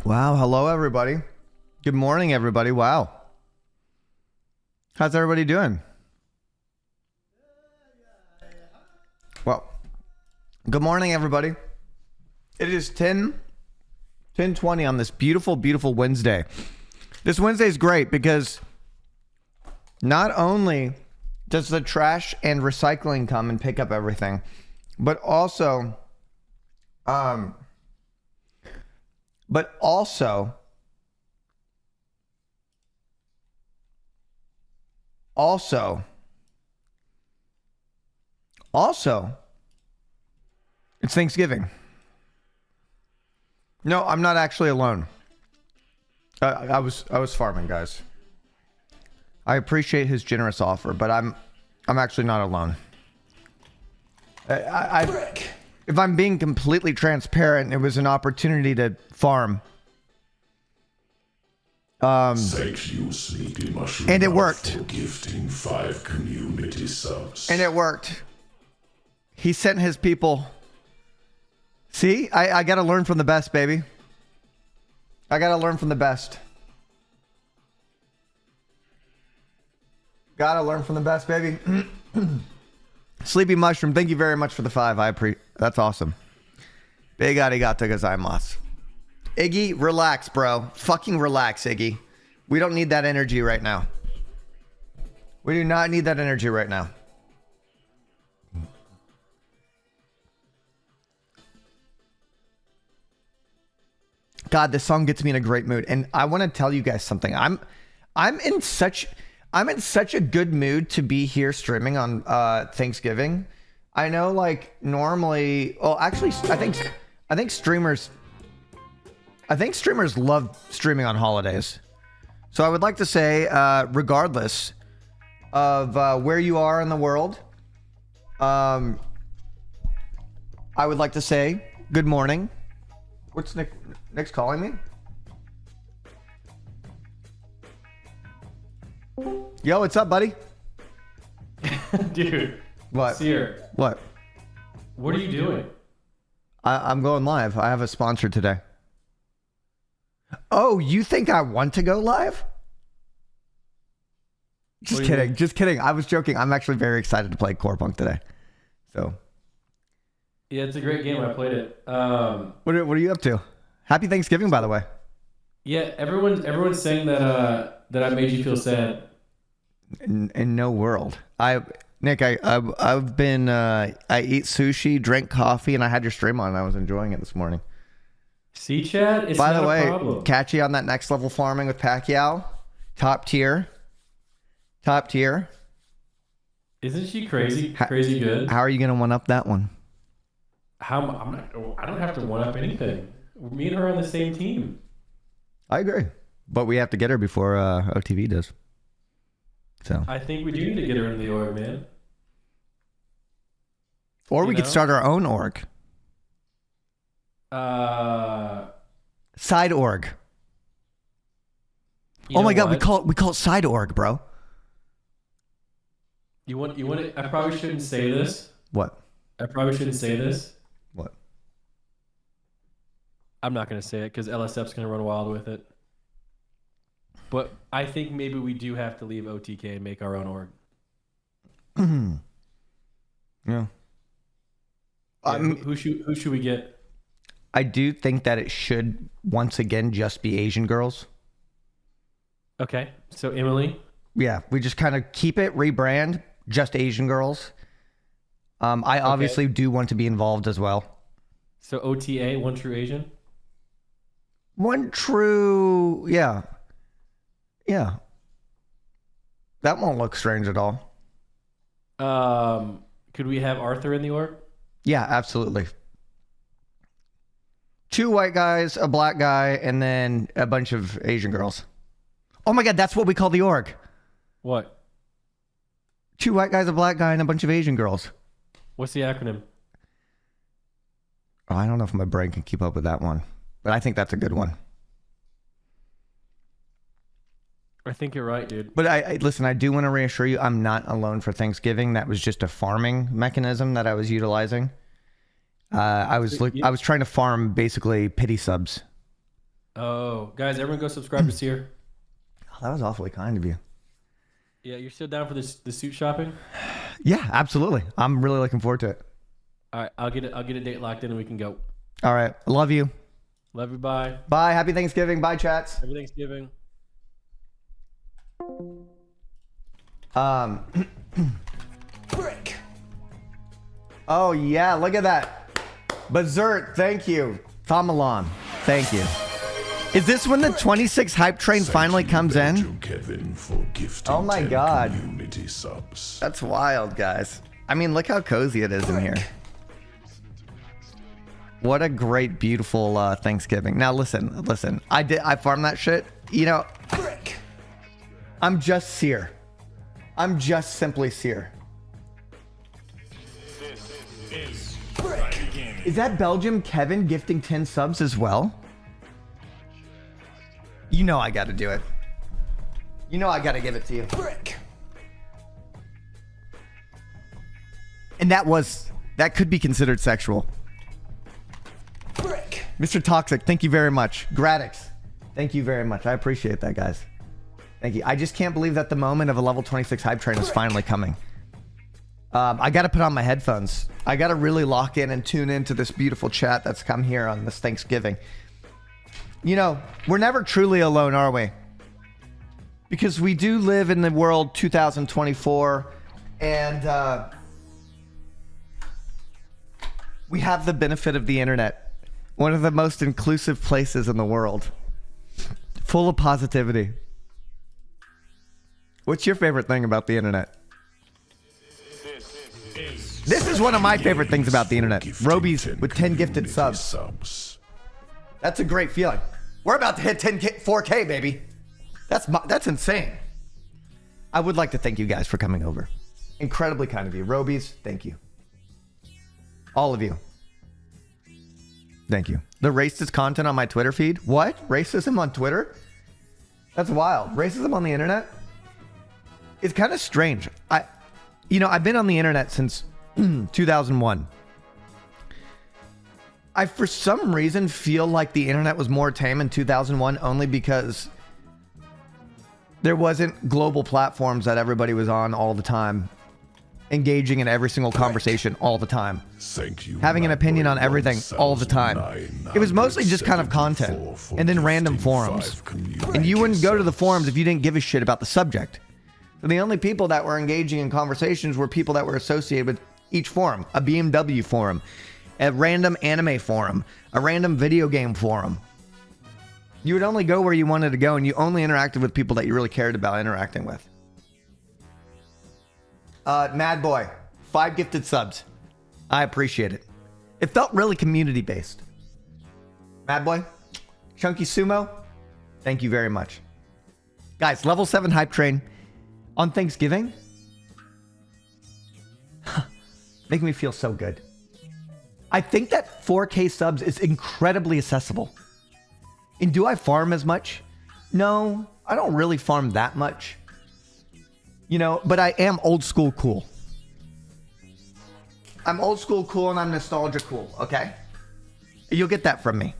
Wow. Hello, everybody. Good morning, everybody. Wow. How's everybody doing? Well, good morning, everybody. It is 10:20 on this beautiful, beautiful Wednesday. This Wednesday is great because not only does the trash and recycling come and pick up everything, but also, also, it's Thanksgiving. No, I'm not actually alone. I was farming, guys. I appreciate his generous offer, but I'm actually not alone. If I'm being completely transparent, it was an opportunity to farm. Thank you, Sleepy Mushroom, and it worked. for gifting 5 community subs. And it worked. He sent his people. See, I gotta learn from the best, baby. I gotta learn from the best. Gotta learn from the best, baby. Sleepy Mushroom, thank you very much for the 5. That's awesome. Big arigato gozaimasu. Iggy, relax, bro. Fucking relax, Iggy. We don't need that energy right now. We do not need that energy right now. God, this song gets me in a great mood. And I want to tell you guys something. I'm in such a good mood to be here streaming on Thanksgiving. I know, like, normally, well, actually, I think streamers love streaming on holidays. So I would like to say, regardless of where you are in the world, I would like to say good morning. What's Nick's calling me? Yo, what's up, buddy? Dude. What? Cyr. What? What are you doing? I'm going live. I have a sponsor today. Oh, you think I want to go live? Just kidding. Just kidding. I was joking. I'm actually very excited to play Core Punk today. So. Yeah, it's a great game. I played it. What are you up to? Happy Thanksgiving, by the way. Yeah, everyone's saying that I made you feel sad. In no world. Nick, I've been I eat sushi, drank coffee, and I had your stream on and I was enjoying it this morning. See, Chad? It's by not the way, a problem. catch you on that next level farming with Pacquiao. Top tier. Top tier. Isn't she crazy? Crazy good. How are you gonna one up that one? I don't have to one up anything. Me and her are on the same team. I agree. But we have to get her before OTV does. So I think we do need to get her in the org, man. Or we could start our own org. Side org. Oh my god, we call it side org, bro. You want it? I probably shouldn't say this. What? I probably shouldn't say this. What? I'm not going to say it because LSF's going to run wild with it. But I think maybe we do have to leave OTK and make our own org. Yeah. Who should we get? I do think that it should once again just be Asian girls. Okay, so Emily. Yeah, we just kind of keep it, rebrand, just Asian girls. I obviously do want to be involved as well. So OTA, one true Asian? One true, yeah. Yeah. That won't look strange at all. Could we have Arthur in the org? Yeah, absolutely. 2 white guys, a black guy, and then a bunch of Asian girls. Oh my god, that's what we call the org. What? 2 white guys, a black guy, and a bunch of Asian girls. What's the acronym? Oh, I don't know if my brain can keep up with that one, but I think that's a good one. I think you're right, dude. But I listen, I do want to reassure you, I'm not alone for Thanksgiving. That was just a farming mechanism that I was utilizing. I was trying to farm basically pity subs. Oh, guys, everyone go subscribe to Cyr. Oh, that was awfully kind of you. Yeah, you're still down for the suit shopping? Yeah, absolutely. I'm really looking forward to it. All right, I'll get a date locked in and we can go. All right. I love you. Love you. Bye. Bye. Happy Thanksgiving. Bye, chats. Happy Thanksgiving. Brick. Oh, yeah. Look at that. Bazert. Thank you. Thamalan. Thank you. Is this when the 26 hype train finally comes in? Kevin for gifting Oh my 10 God. community subs. That's wild, guys. I mean, look how cozy it is in here. What a great, beautiful Thanksgiving. Now, listen. I farmed that shit. You know, I'm just Cyr. I'm just simply Cyr. Is that Belgium Kevin gifting 10 subs as well? You know I got to do it. You know I got to give it to you. And that could be considered sexual. Mr. Toxic, thank you very much. Gradix, thank you very much. I appreciate that, guys. Thank you. I just can't believe that the moment of a level 26 hype train is finally coming. I got to put on my headphones. I got to really lock in and tune into this beautiful chat that's come here on this Thanksgiving. You know, we're never truly alone, are we? Because we do live in the world 2024, and we have the benefit of the internet. One of the most inclusive places in the world. Full of positivity. What's your favorite thing about the internet? This is one of my favorite things about the internet. Robies with 10 gifted subs. That's a great feeling. We're about to hit 4K, baby. That's insane. I would like to thank you guys for coming over. Incredibly kind of you. Robies, thank you. All of you. Thank you. The racist content on my Twitter feed? What? Racism on Twitter? That's wild. Racism on the internet? It's kind of strange. I've been on the internet since 2001. I, for some reason, feel like the internet was more tame in 2001 only because there wasn't global platforms that everybody was on all the time, engaging in every single conversation all the time, having an opinion on everything all the time. It was mostly just kind of content and then random forums. And you wouldn't go to the forums if you didn't give a shit about the subject. So the only people that were engaging in conversations were people that were associated with each forum. A BMW forum, a random anime forum, a random video game forum. You would only go where you wanted to go, and you only interacted with people that you really cared about interacting with. Mad Boy, 5 gifted subs. I appreciate it. It felt really community-based. Mad Boy, Chunky Sumo, thank you very much. Guys, level 7 hype train on Thanksgiving. Making me feel so good. I think that 4K subs is incredibly accessible. And do I farm as much? No, I don't really farm that much. You know, but I am old school cool. I'm old school cool and I'm nostalgia cool, okay? You'll get that from me.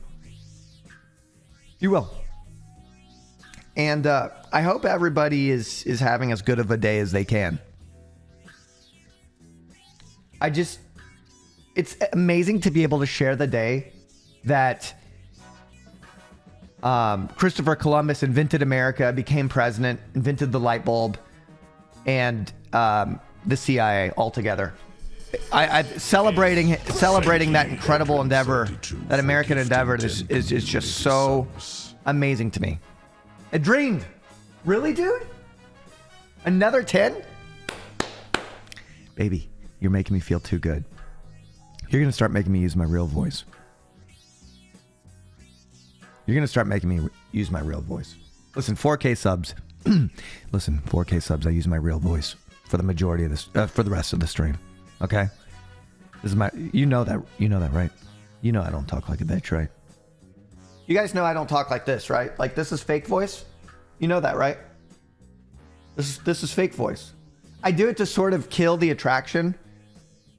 You will. And I hope everybody is having as good of a day as they can. It's amazing to be able to share the day that Christopher Columbus invented America, became president, invented the light bulb, and the CIA altogether. I celebrating that incredible endeavor, that American endeavor is just so amazing to me. I dreamed. Really, dude? Another 10? Baby, you're making me feel too good. You're going to start making me use my real voice. You're going to start making me use my real voice. Listen, 4K subs. Listen, 4K subs, I use my real voice for the majority of this, for the rest of the stream. Okay? This is my, you know that, right? You know I don't talk like a bitch, right? You guys know I don't talk like this, right? Like this is fake voice. You know that, right? This is fake voice. I do it to sort of kill the attraction.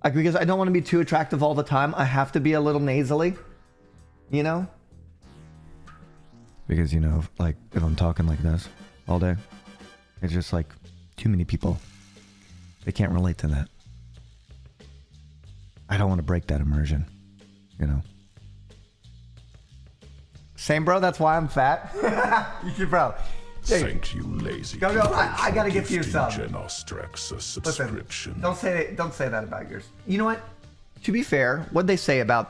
Like, because I don't want to be too attractive all the time. I have to be a little nasally, you know? because, you know, like if I'm talking like this all day, it's just like too many people. They can't relate to that. I don't want to break that immersion, you know. Same, bro. That's why I'm fat. You should, bro. Dude, Thank you, lazy. Go. I gotta give you some. Genostrex a subscription. Listen, don't say that about yours. You know what? To be fair, what'd they say about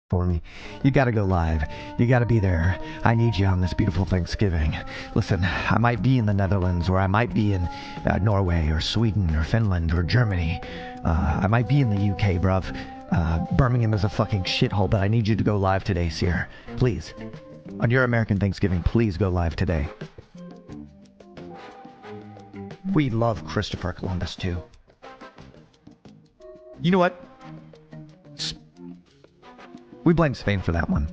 for me? You gotta go live. You gotta be there. I need you on this beautiful Thanksgiving. Listen, I might be in the Netherlands, or I might be in Norway, or Sweden, or Finland, or Germany. I might be in the UK, bruv. Birmingham is a fucking shithole, but I need you to go live today, Cyr. Please. On your American Thanksgiving, please go live today. We love Christopher Columbus, too. You know what? We blame Spain for that one.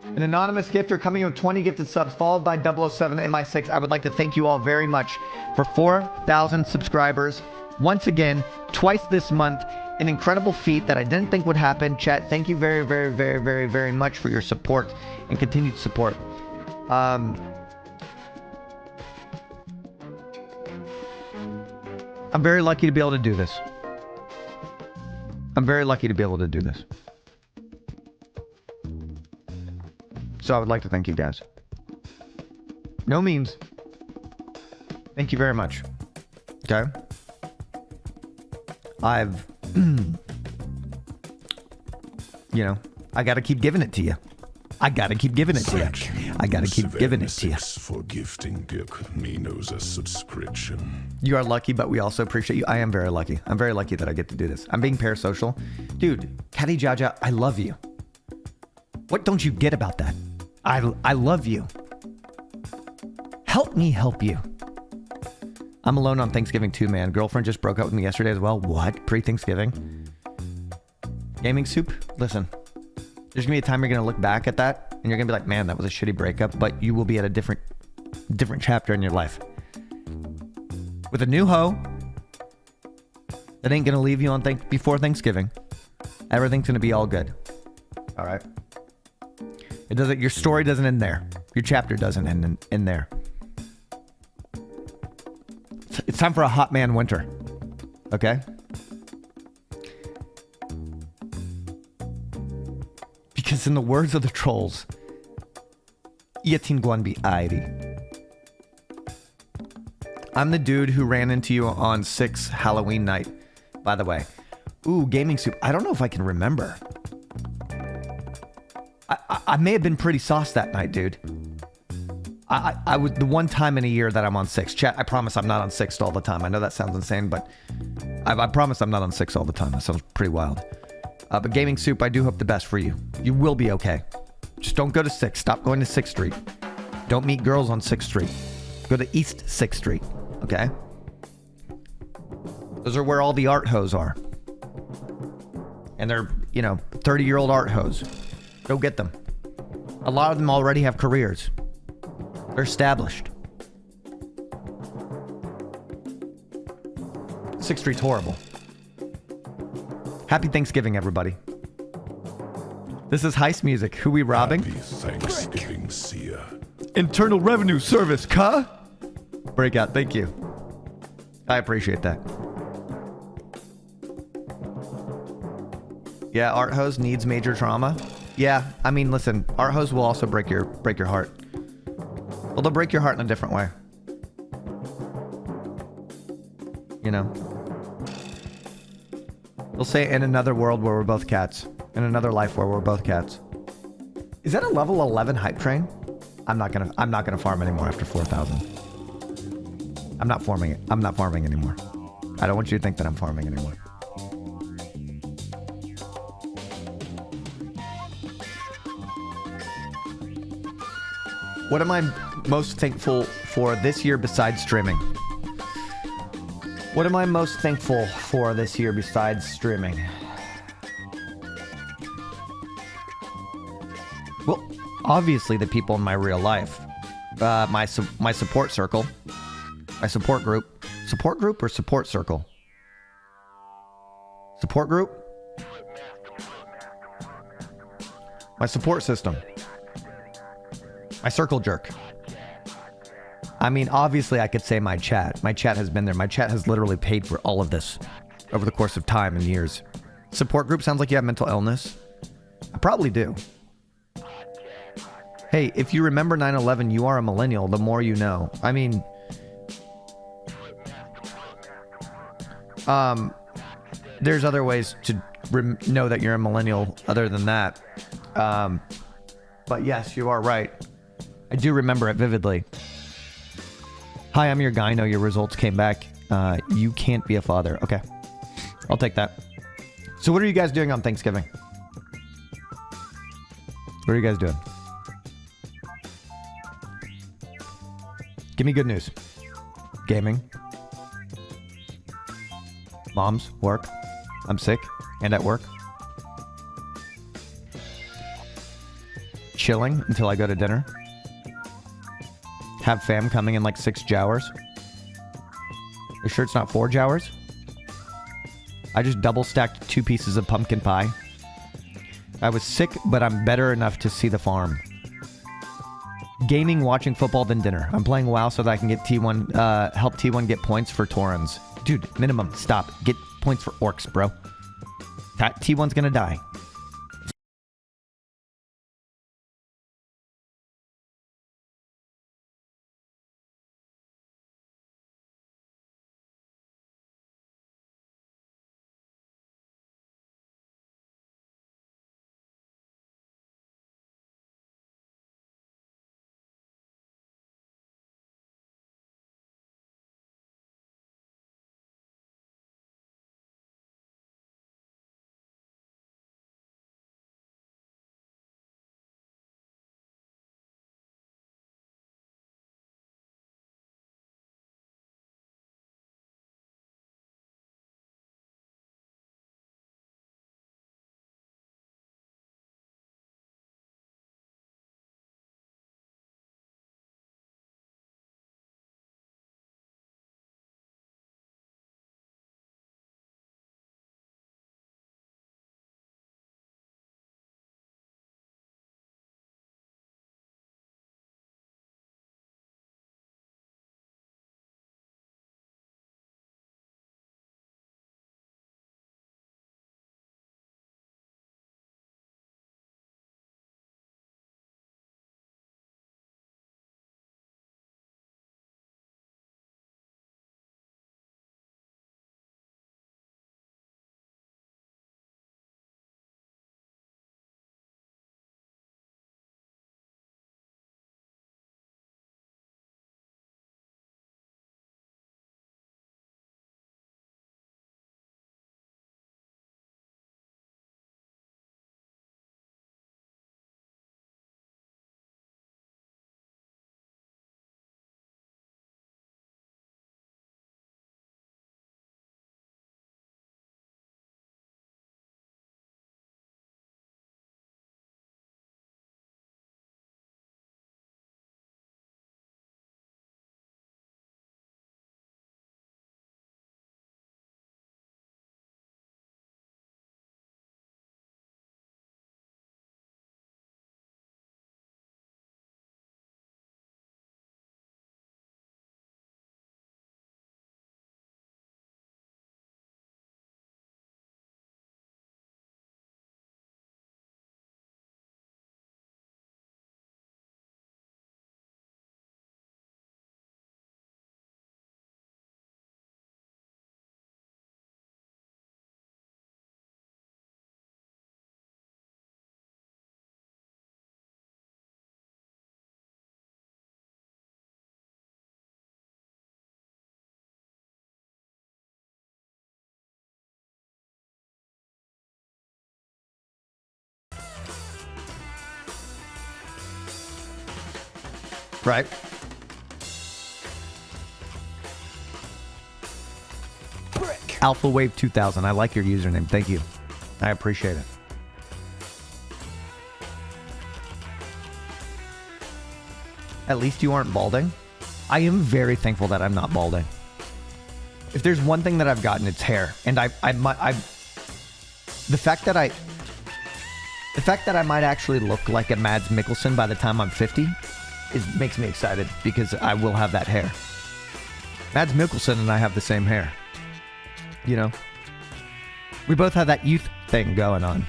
An anonymous gifter coming in with 20 gifted subs, followed by 007 MI6. I would like to thank you all very much for 4,000 subscribers. Once again, twice this month. An incredible feat that I didn't think would happen. Chat, thank you very, very, very, very, very much for your support and continued support. I'm very lucky to be able to do this. I'm very lucky to be able to do this. So I would like to thank you guys. No memes. Thank you very much. Okay? I've... you know, I gotta keep giving it to you. I gotta keep giving it to you. I gotta keep giving it to you. For gifting Dick Minos a subscription. You are lucky, but we also appreciate you. I am very lucky. I'm very lucky that I get to do this. I'm being parasocial. Dude, Caddy Jaja, I love you. What don't you get about that? I love you. Help me help you. I'm alone on Thanksgiving too, man. Girlfriend just broke up with me yesterday as well. What? Pre-Thanksgiving? Gaming soup? Listen, there's gonna be a time you're gonna look back at that and you're gonna be like, man, that was a shitty breakup, but you will be at a different chapter in your life. With a new hoe that ain't gonna leave you on before Thanksgiving. Everything's gonna be all good. All right. It doesn't. Your story doesn't end there. Your chapter doesn't end in there. It's time for a hot man winter. Okay? Because in the words of the trolls, THIS.IS.VARIETY. I'm the dude who ran into you on 6 Halloween night, by the way. Ooh, gaming soup. I don't know if I can remember. I may have been pretty sauced that night, dude. I was the one time in a year that I'm on 6. Chat, I promise I'm not on 6 all the time. I know that sounds insane, but I promise I'm not on 6 all the time. That sounds pretty wild. But gaming soup, I do hope the best for you. You will be okay. Just don't go to 6. Stop going to 6th Street. Don't meet girls on 6th Street. Go to East 6th Street, okay? Those are where all the art hoes are. And they're, 30-year-old art hoes. Go get them. A lot of them already have careers. They're established. 6th Street's horrible. Happy Thanksgiving, everybody. This is heist music. Who we robbing? Happy Thanksgiving, Cyr. Internal Revenue Service, cuh? Breakout, thank you. I appreciate that. Yeah, art hose needs major trauma. Yeah, I mean, listen, art hose will also break your heart. Well, they'll break your heart in a different way. They'll say in another world where we're both cats. In another life where we're both cats. Is that a level 11 hype train? I'm not gonna farm anymore after 4,000. I'm not farming it. I'm not farming anymore. I don't want you to think that I'm farming anymore. What am I most thankful for this year besides streaming? What am I most thankful for this year besides streaming? Well, obviously the people in my real life. My support circle. My support group. Support group or support circle? Support group? My support system. My circle jerk. I mean, obviously I could say my chat. My chat has been there. My chat has literally paid for all of this over the course of time and years. Support group sounds like you have mental illness. I probably do. Hey, if you remember 9/11, you are a millennial. The more you know. I mean, there's other ways to know that you're a millennial other than that. But yes, you are right. I do remember it vividly. Hi, I'm your gyno. Your results came back. You can't be a father. Okay. I'll take that. So what are you guys doing on Thanksgiving? What are you guys doing? Give me good news. Gaming. Moms, work. I'm sick and at work. Chilling until I go to dinner. Have fam coming in like 6 jowers. You sure it's not 4 jowers? I just double stacked 2 pieces of pumpkin pie. I was sick, but I'm better enough to see the farm. Gaming, watching football, then dinner. I'm playing WoW so that I can get T1, help T1 get points for Taurens. Dude, minimum, stop. Get points for orcs, bro. T1's gonna die. right? Alpha Wave 2000. I like your username. Thank you. I appreciate it. At least you aren't balding. I am very thankful that I'm not balding. If there's one thing that I've gotten, it's hair. And the fact that I might actually look like a Mads Mikkelsen by the time I'm 50 makes me excited because I will have that hair. Mads Mikkelsen and I have the same hair. You know? We both have that youth thing going on.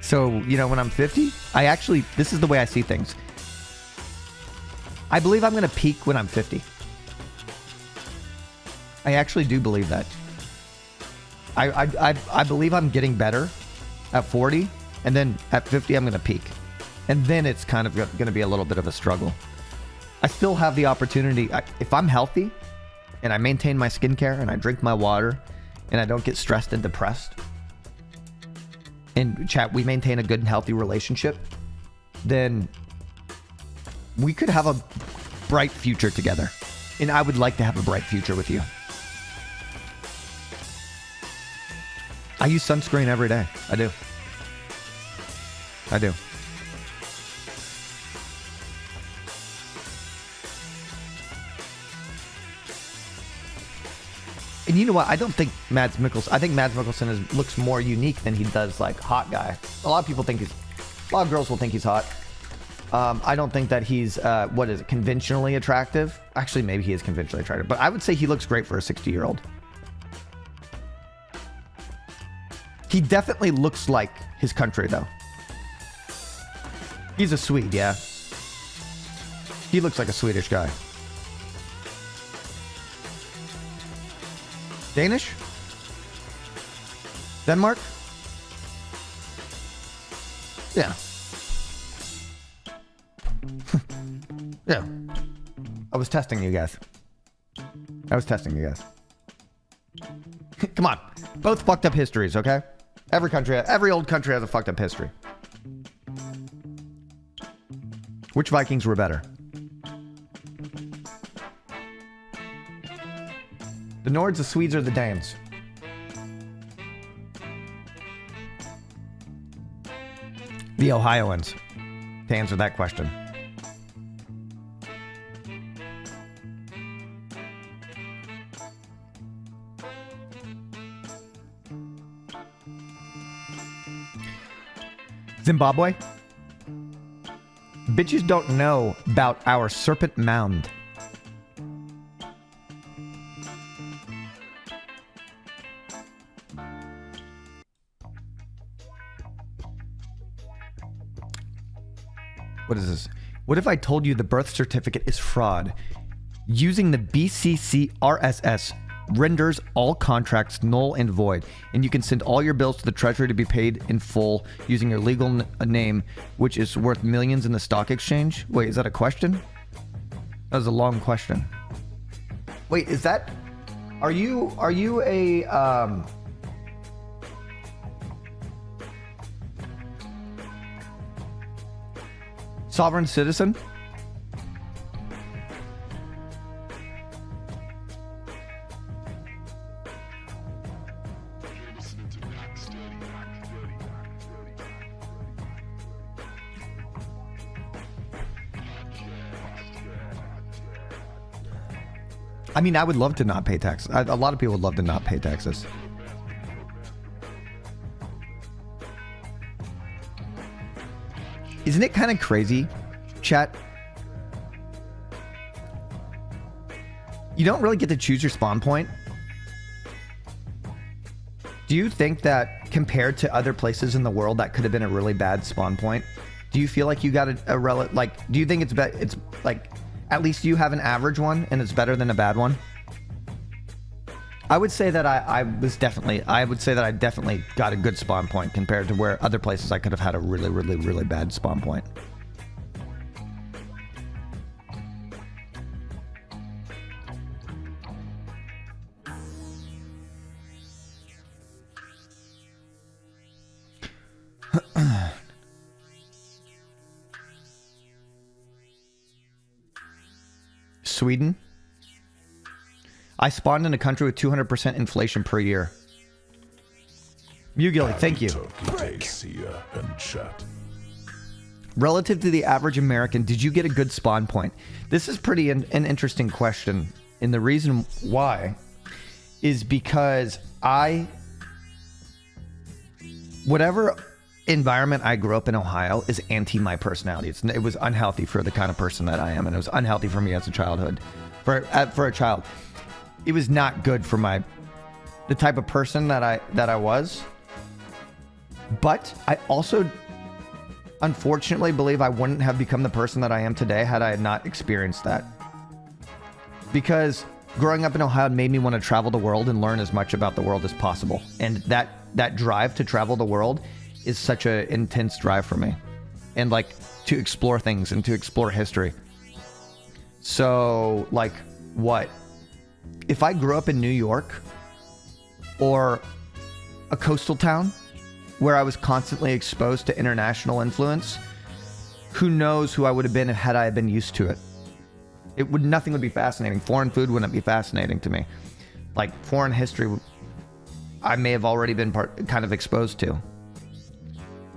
So, you know, when I'm 50, this is the way I see things. I believe I'm going to peak when I'm 50. I actually do believe that. I believe I'm getting better at 40, and then at 50 I'm going to peak. And then it's kind of going to be a little bit of a struggle. I still have the opportunity, if I'm healthy, and I maintain my skincare, and I drink my water, and I don't get stressed and depressed, and chat, we maintain a good and healthy relationship, then we could have a bright future together. And I would like to have a bright future with you. I use sunscreen every day. I do. I do. And you know what? I don't think Mads Mikkelsen... I think Mads Mikkelsen looks more unique than he does, like, hot guy. A lot of people think he's... A lot of girls will think he's hot. I don't think that he's, conventionally attractive. Actually, maybe he is conventionally attractive. But I would say he looks great for a 60-year-old. He definitely looks like his country, though. He's a Swede, yeah. He looks like a Swedish guy. Danish? Denmark? Yeah. Yeah. I was testing you guys. Come on. Both fucked up histories, okay? Every old country has a fucked up history. Which Vikings were better? The Nords, the Swedes, or the Danes? The Ohioans, to answer that question. Zimbabwe? Bitches don't know about our serpent mound. What is this? What if I told you the birth certificate is fraud? Using the BCC RSS renders all contracts null and void, and you can send all your bills to the treasury to be paid in full using your legal name, which is worth millions in the stock exchange. Wait, is that a question? That was a long question. Wait, is that... Are you a... sovereign citizen? I mean, I would love to not pay taxes. A lot of people would love to not pay taxes. Isn't it kind of crazy, chat? You don't really get to choose your spawn point. Do you think that compared to other places in the world that could have been a really bad spawn point, do you feel like you got do you think it's like at least you have an average one and it's better than a bad one? I would say that I definitely got a good spawn point compared to where other places I could have had a really, really, really bad spawn point. Sweden. I spawned in a country with 200% inflation per year. Mugilly, thank you. Turkey Day, Cyr and chat. Relative to the average American, did you get a good spawn point? This is pretty an interesting question. And the reason why is because whatever environment I grew up in Ohio is anti my personality. It was unhealthy for the kind of person that I am, and it was unhealthy for me as a childhood. For a child, it was not good for the type of person that I was. But I also, unfortunately, believe I wouldn't have become the person that I am today had I not experienced that. Because growing up in Ohio made me want to travel the world and learn as much about the world as possible. And that drive to travel the world is such an intense drive for me. And like to explore things and to explore history. So like what? If I grew up in New York or a coastal town where I was constantly exposed to international influence, who knows who I would have been had I been used to it. Nothing would be fascinating. Foreign food wouldn't be fascinating to me. Like foreign history, I may have already been kind of exposed to.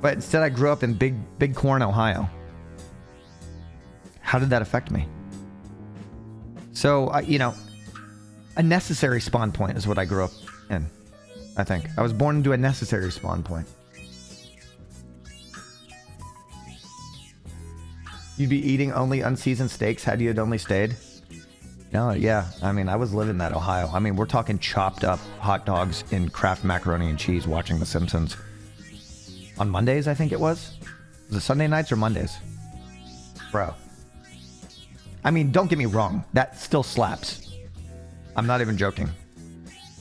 But instead I grew up in Big Corn, Ohio. How did that affect me? So, a necessary spawn point is what I grew up in, I think. I was born into a necessary spawn point. You'd be eating only unseasoned steaks had you had only stayed? No, yeah. I mean, I was living that Ohio. I mean, we're talking chopped up hot dogs in Kraft macaroni and cheese watching The Simpsons. On Mondays, I think it was. Was it Sunday nights or Mondays? Bro. I mean, don't get me wrong. That still slaps. I'm not even joking.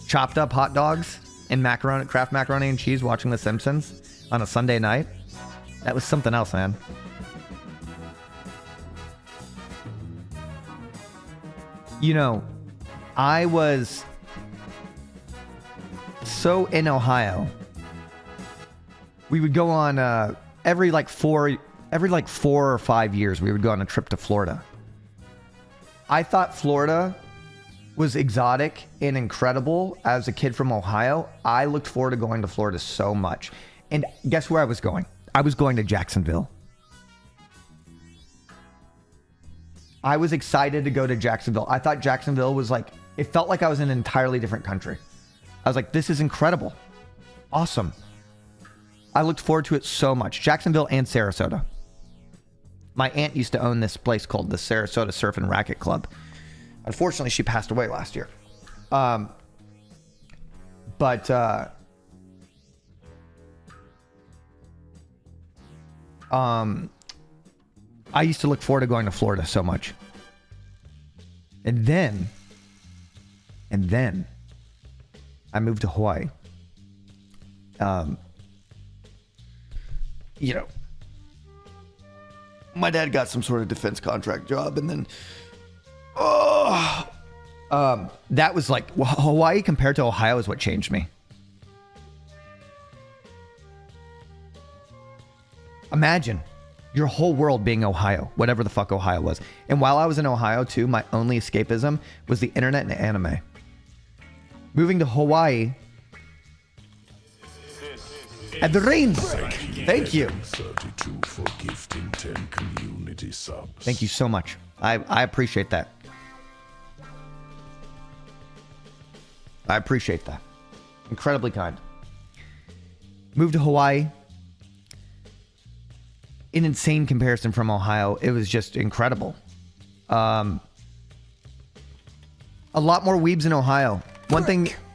Chopped up hot dogs and Kraft macaroni and cheese watching The Simpsons on a Sunday night. That was something else, man. I was so in Ohio. We would go on every 4 or 5 years. We would go on a trip to Florida. I thought Florida was exotic and incredible as a kid from Ohio. I looked forward to going to Florida so much. And guess where I was going? I was going to Jacksonville. I was excited to go to Jacksonville. I thought Jacksonville was it felt like I was in an entirely different country. I was like, this is incredible. Awesome. I looked forward to it so much. Jacksonville and Sarasota. My aunt used to own this place called the Sarasota Surf and Racket Club. Unfortunately, she passed away last year. I used to look forward to going to Florida so much. And then I moved to Hawaii. My dad got some sort of defense contract job, and then that was Hawaii compared to Ohio is what changed me. Imagine your whole world being Ohio, whatever the fuck Ohio was. And while I was in Ohio too, my only escapism was the internet and anime. Moving to Hawaii. And the rain. Thank you. 32 for gifting 10 community subs. Thank you so much. I appreciate that. I appreciate that. Incredibly kind. Moved to Hawaii. An insane comparison from Ohio. It was just incredible. A lot more weebs in Ohio.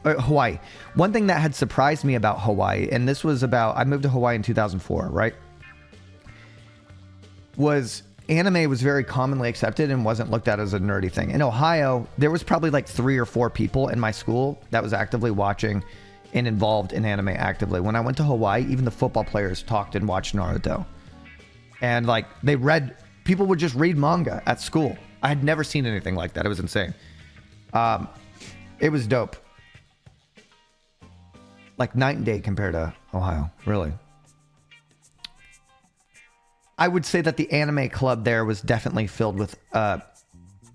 Hawaii. One thing that had surprised me about Hawaii, and this was I moved to Hawaii in 2004, right? Was anime was very commonly accepted and wasn't looked at as a nerdy thing. In Ohio, there was probably 3 or 4 people in my school that was actively watching and involved in anime actively. When I went to Hawaii, even the football players talked and watched Naruto. And people would just read manga at school. I had never seen anything like that. It was insane. It was dope. Night and day compared to Ohio, really. I would say that the anime club there was definitely filled with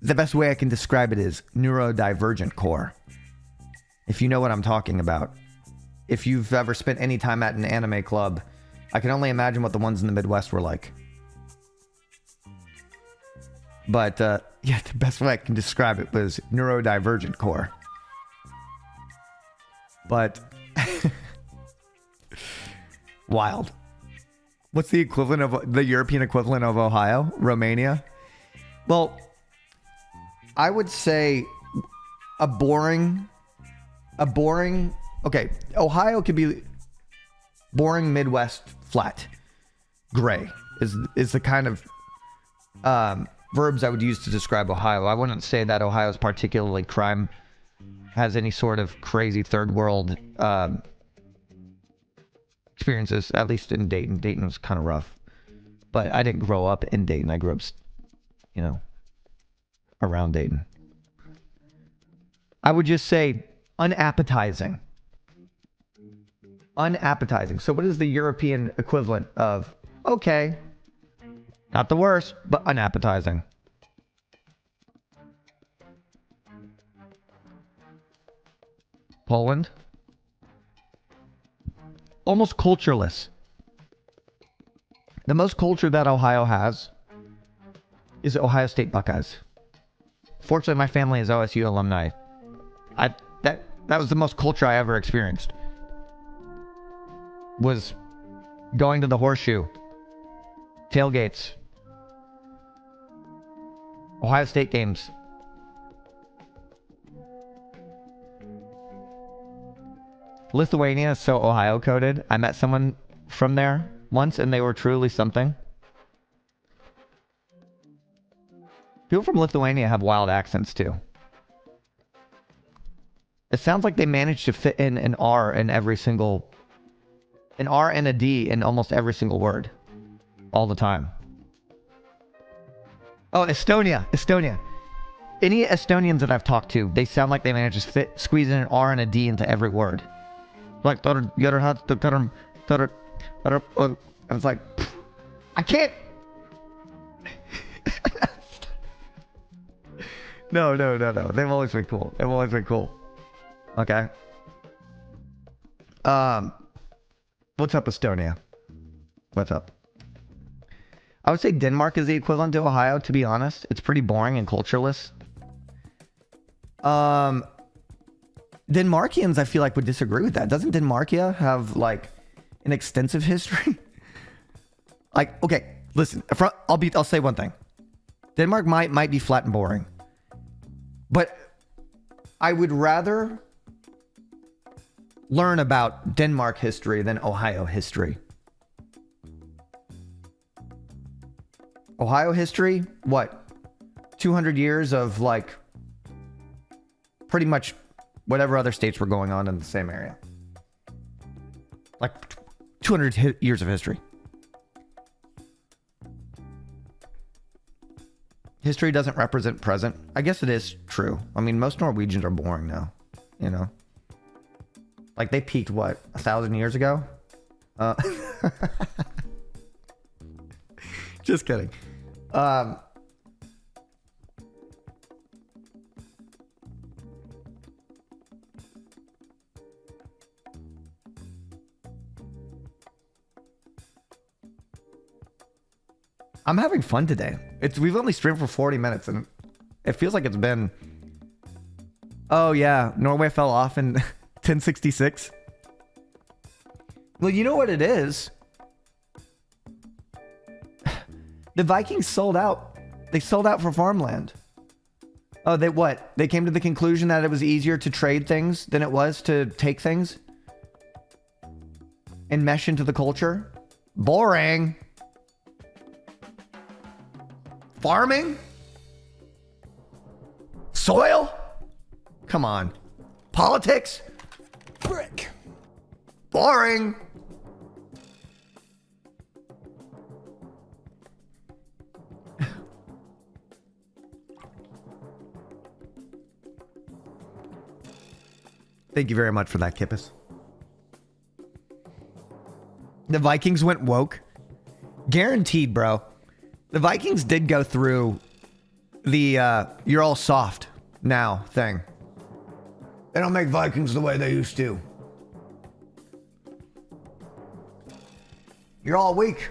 The best way I can describe it is neurodivergent core. If you know what I'm talking about. If you've ever spent any time at an anime club, I can only imagine what the ones in the Midwest were like. But, yeah, the best way I can describe it was neurodivergent core. But, wild. What's the equivalent of, the European equivalent of Ohio? Romania? Well, I would say a boring, okay, Ohio could be boring, Midwest, flat. Gray is the kind of verbs I would use to describe Ohio. I wouldn't say that Ohio is particularly crime, has any sort of crazy third world experiences, at least in Dayton. Dayton was kind of rough. But I didn't grow up in Dayton. I grew up, you know, around Dayton. I would just say unappetizing. Unappetizing. So what is the European equivalent of okay? Not the worst, but unappetizing. Poland? Almost cultureless. The most culture that Ohio has is Ohio State Buckeyes. Fortunately, my family is OSU alumni. That was the most culture I ever experienced. Was going to the Horseshoe, tailgates, Ohio State games. Lithuania is so Ohio coded. I met someone from there once and they were truly something. People from Lithuania have wild accents too. It sounds like they managed to fit in an R in every single... an R and a D in almost every single word. All the time. Oh, Estonia. Any Estonians that I've talked to, they sound like they managed to squeeze in an R and a D into every word. Like, I was like, I can't. No. They've always been cool. Okay. What's up, Estonia? What's up? I would say Denmark is the equivalent to Ohio, to be honest. It's pretty boring and cultureless. Denmarkians, I feel like, would disagree with that. Doesn't Denmarkia have, like, an extensive history? Like, okay, listen. I'll say one thing. Denmark might be flat and boring. But I would rather learn about Denmark history than Ohio history. Ohio history, what? 200 years of, like, pretty much whatever other states were going on in the same area. Like, 200 years of history. History doesn't represent present. I guess it is true. I mean, most Norwegians are boring now, you know? Like, they peaked, what, 1,000 years ago? Just kidding. I'm having fun today. We've only streamed for 40 minutes and it feels like it's been... Oh yeah, Norway fell off in 1066. Well, you know what it is? The Vikings sold out. They sold out for farmland. Oh, they what? They came to the conclusion that it was easier to trade things than it was to take things? And mesh into the culture? Boring. Farming? Soil? Come on. Politics? Brick. Boring. Thank you very much for that, Kippis. The Vikings went woke. Guaranteed, bro. The Vikings did go through the you're all soft now thing. They don't make Vikings the way they used to. You're all weak.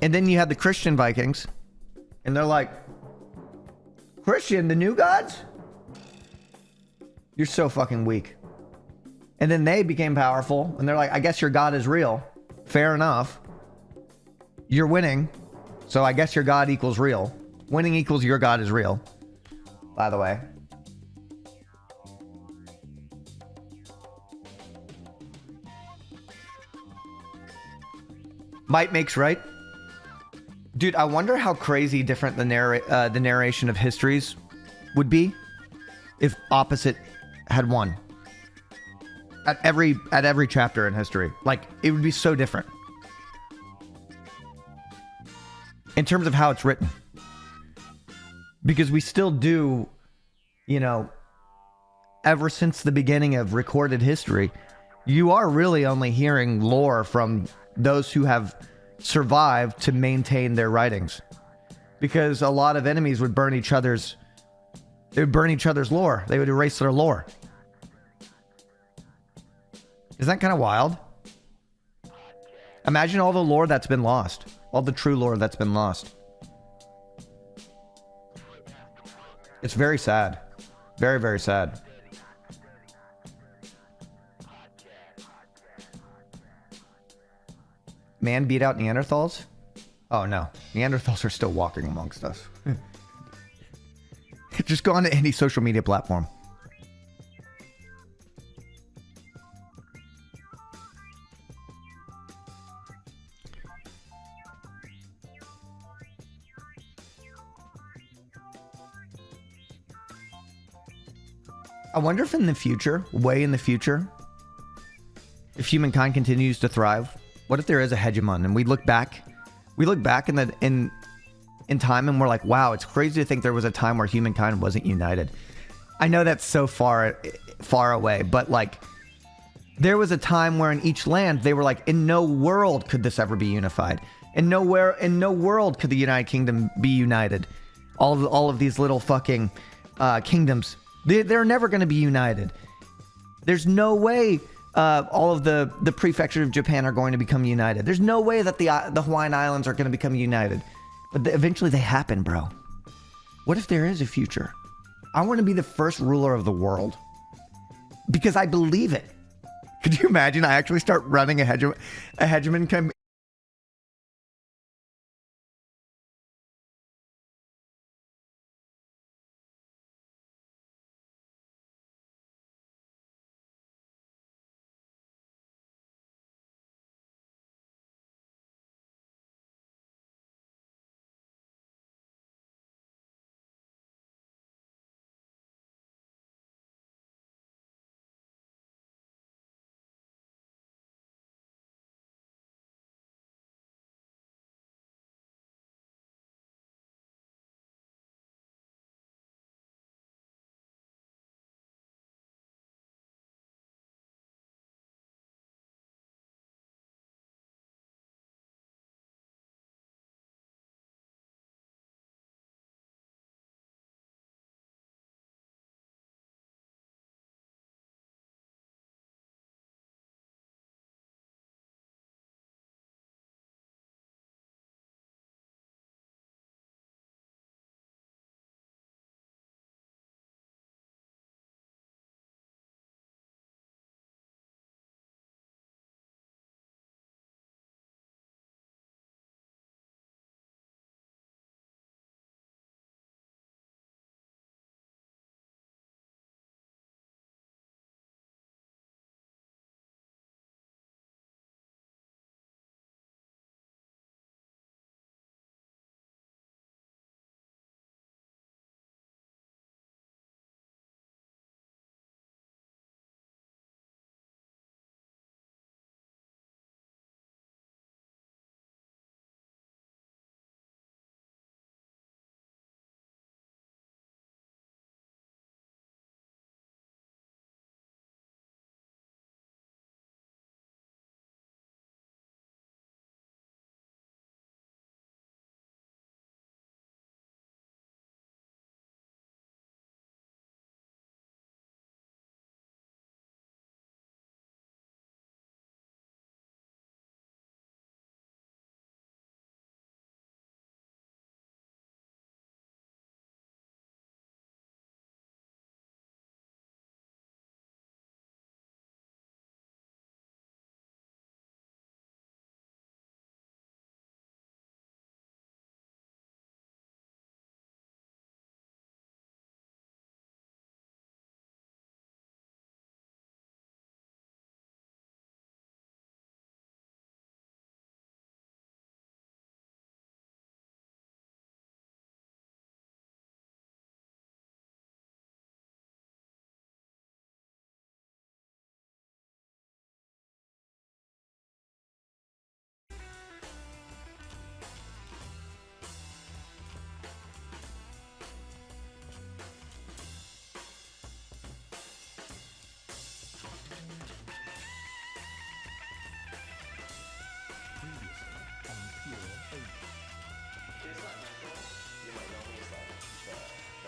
And then you had the Christian Vikings, and they're like, Christian, the new gods? You're so fucking weak. And then they became powerful, and they're like, I guess your God is real. Fair enough. You're winning, so I guess your God equals real. Winning equals your God is real, by the way. Might makes right. Dude, I wonder how crazy different the narration of histories would be if opposite had won. At every chapter in history. Like, it would be so different. In terms of how it's written. Because we still do, you know, ever since the beginning of recorded history, you are really only hearing lore from those who have survived to maintain their writings. Because a lot of enemies would burn each other's lore. They would erase their lore. Isn't that kind of wild? Imagine all the lore that's been lost. All the true lore that's been lost. It's very sad. Very, very sad. Man beat out Neanderthals? Oh no. Neanderthals are still walking amongst us. Just go on to any social media platform. I wonder if in the future, way in the future, if humankind continues to thrive, what if there is a hegemon and we look back in time and we're like, wow, it's crazy to think there was a time where humankind wasn't united. I know that's so far away, but like there was a time where in each land they were like, in no world could this ever be unified. In no world could the United Kingdom be united. All of these little fucking kingdoms. They're never going to be united. There's no way all of the prefectures of Japan are going to become united. There's no way that the Hawaiian Islands are going to become united. But eventually they happen, bro. What if there is a future? I want to be the first ruler of the world. Because I believe it. Could you imagine I actually start running a hegemon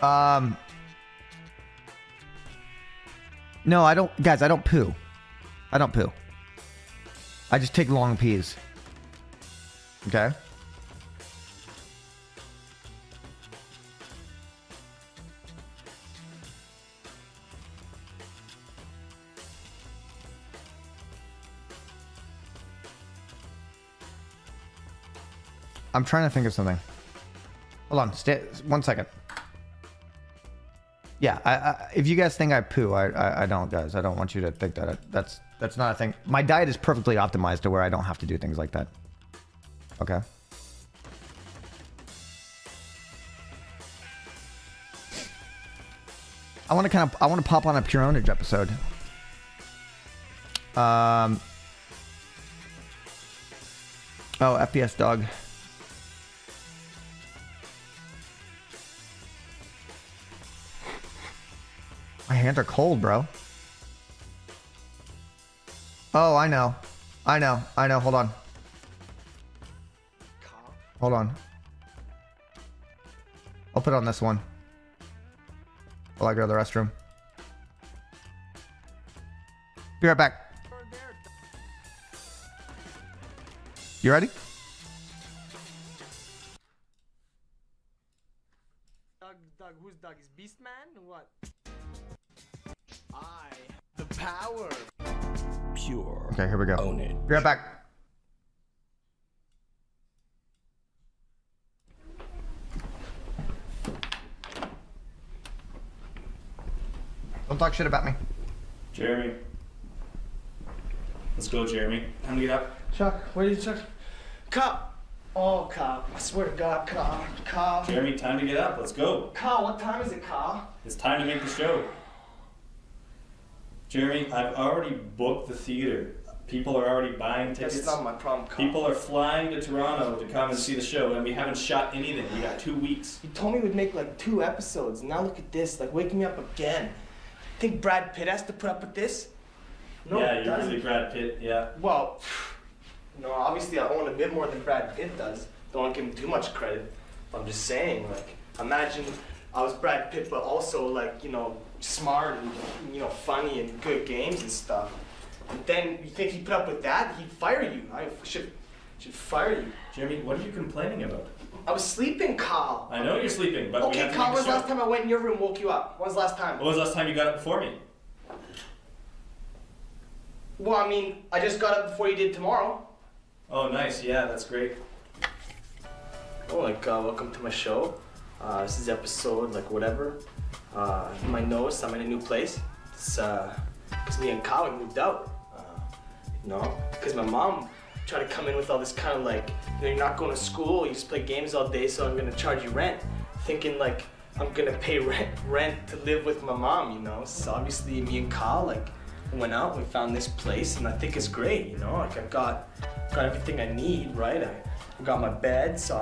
No, I don't. Guys, I don't poo. I don't poo. I just take long pees. Okay? I'm trying to think of something. Hold on, stay 1 second. Yeah, if you guys think I poo, I don't, guys. I don't want you to think that. That's not a thing. My diet is perfectly optimized to where I don't have to do things like that. Okay. I want to pop on a Pure Ownage episode. Oh, FPS dog. My hands are cold, bro. Oh, I know. Hold on. Hold on. I'll put on this one while I go to the restroom. Be right back. You ready? Doug, who's Doug? Is Beastman or what? The power. Pure. Okay, here we go. Own it. Be right back. Don't talk shit about me. Jeremy. Let's go, Jeremy. Time to get up. Chuck, where are you, Chuck? Cop. Oh, Cop. I swear to God, Cop. Jeremy, time to get up. Let's go. Cop, what time is it, Cop? It's time to make the show. Jeremy, I've already booked the theater. People are already buying tickets. That's not my problem, Cop. People are flying to Toronto to come and see the show, and we haven't shot anything. We got 2 weeks. You told me we'd make like 2 episodes. Now look at this, like waking me up again. Think Brad Pitt has to put up with this? No, yeah, it you're doesn't. really Brad Pitt, yeah. Well, no, obviously I own a bit more than Brad Pitt does. Don't want to give him too much credit. I'm just saying, like, imagine I was Brad Pitt, but also like, you know, smart and, you know, funny and good at games and stuff. And then you think he'd put up with that? He'd fire you. I should fire you. Jeremy, what are you complaining about? I was sleeping, Kyle. I know you're sleeping, but we Okay, have to Kyle, make when's the the show. last time I went in your room and woke you up? When's the last time? When was the last time you got up before me? Well, I mean, I just got up before you did tomorrow. Oh, nice. Yeah, that's great. Oh, like, welcome to my show. This is episode, like, whatever. You might notice I'm in a new place. It's me and Kyle, we moved out. You know, because my mom tried to come in with all this kind of like, you know, you're not going to school, you just play games all day, so I'm gonna charge you rent. Thinking like, I'm gonna pay rent to live with my mom, you know? So obviously me and Kyle, like, went out, we found this place, and I think it's great, you know? Like, I've got everything I need, right? I got my bed, so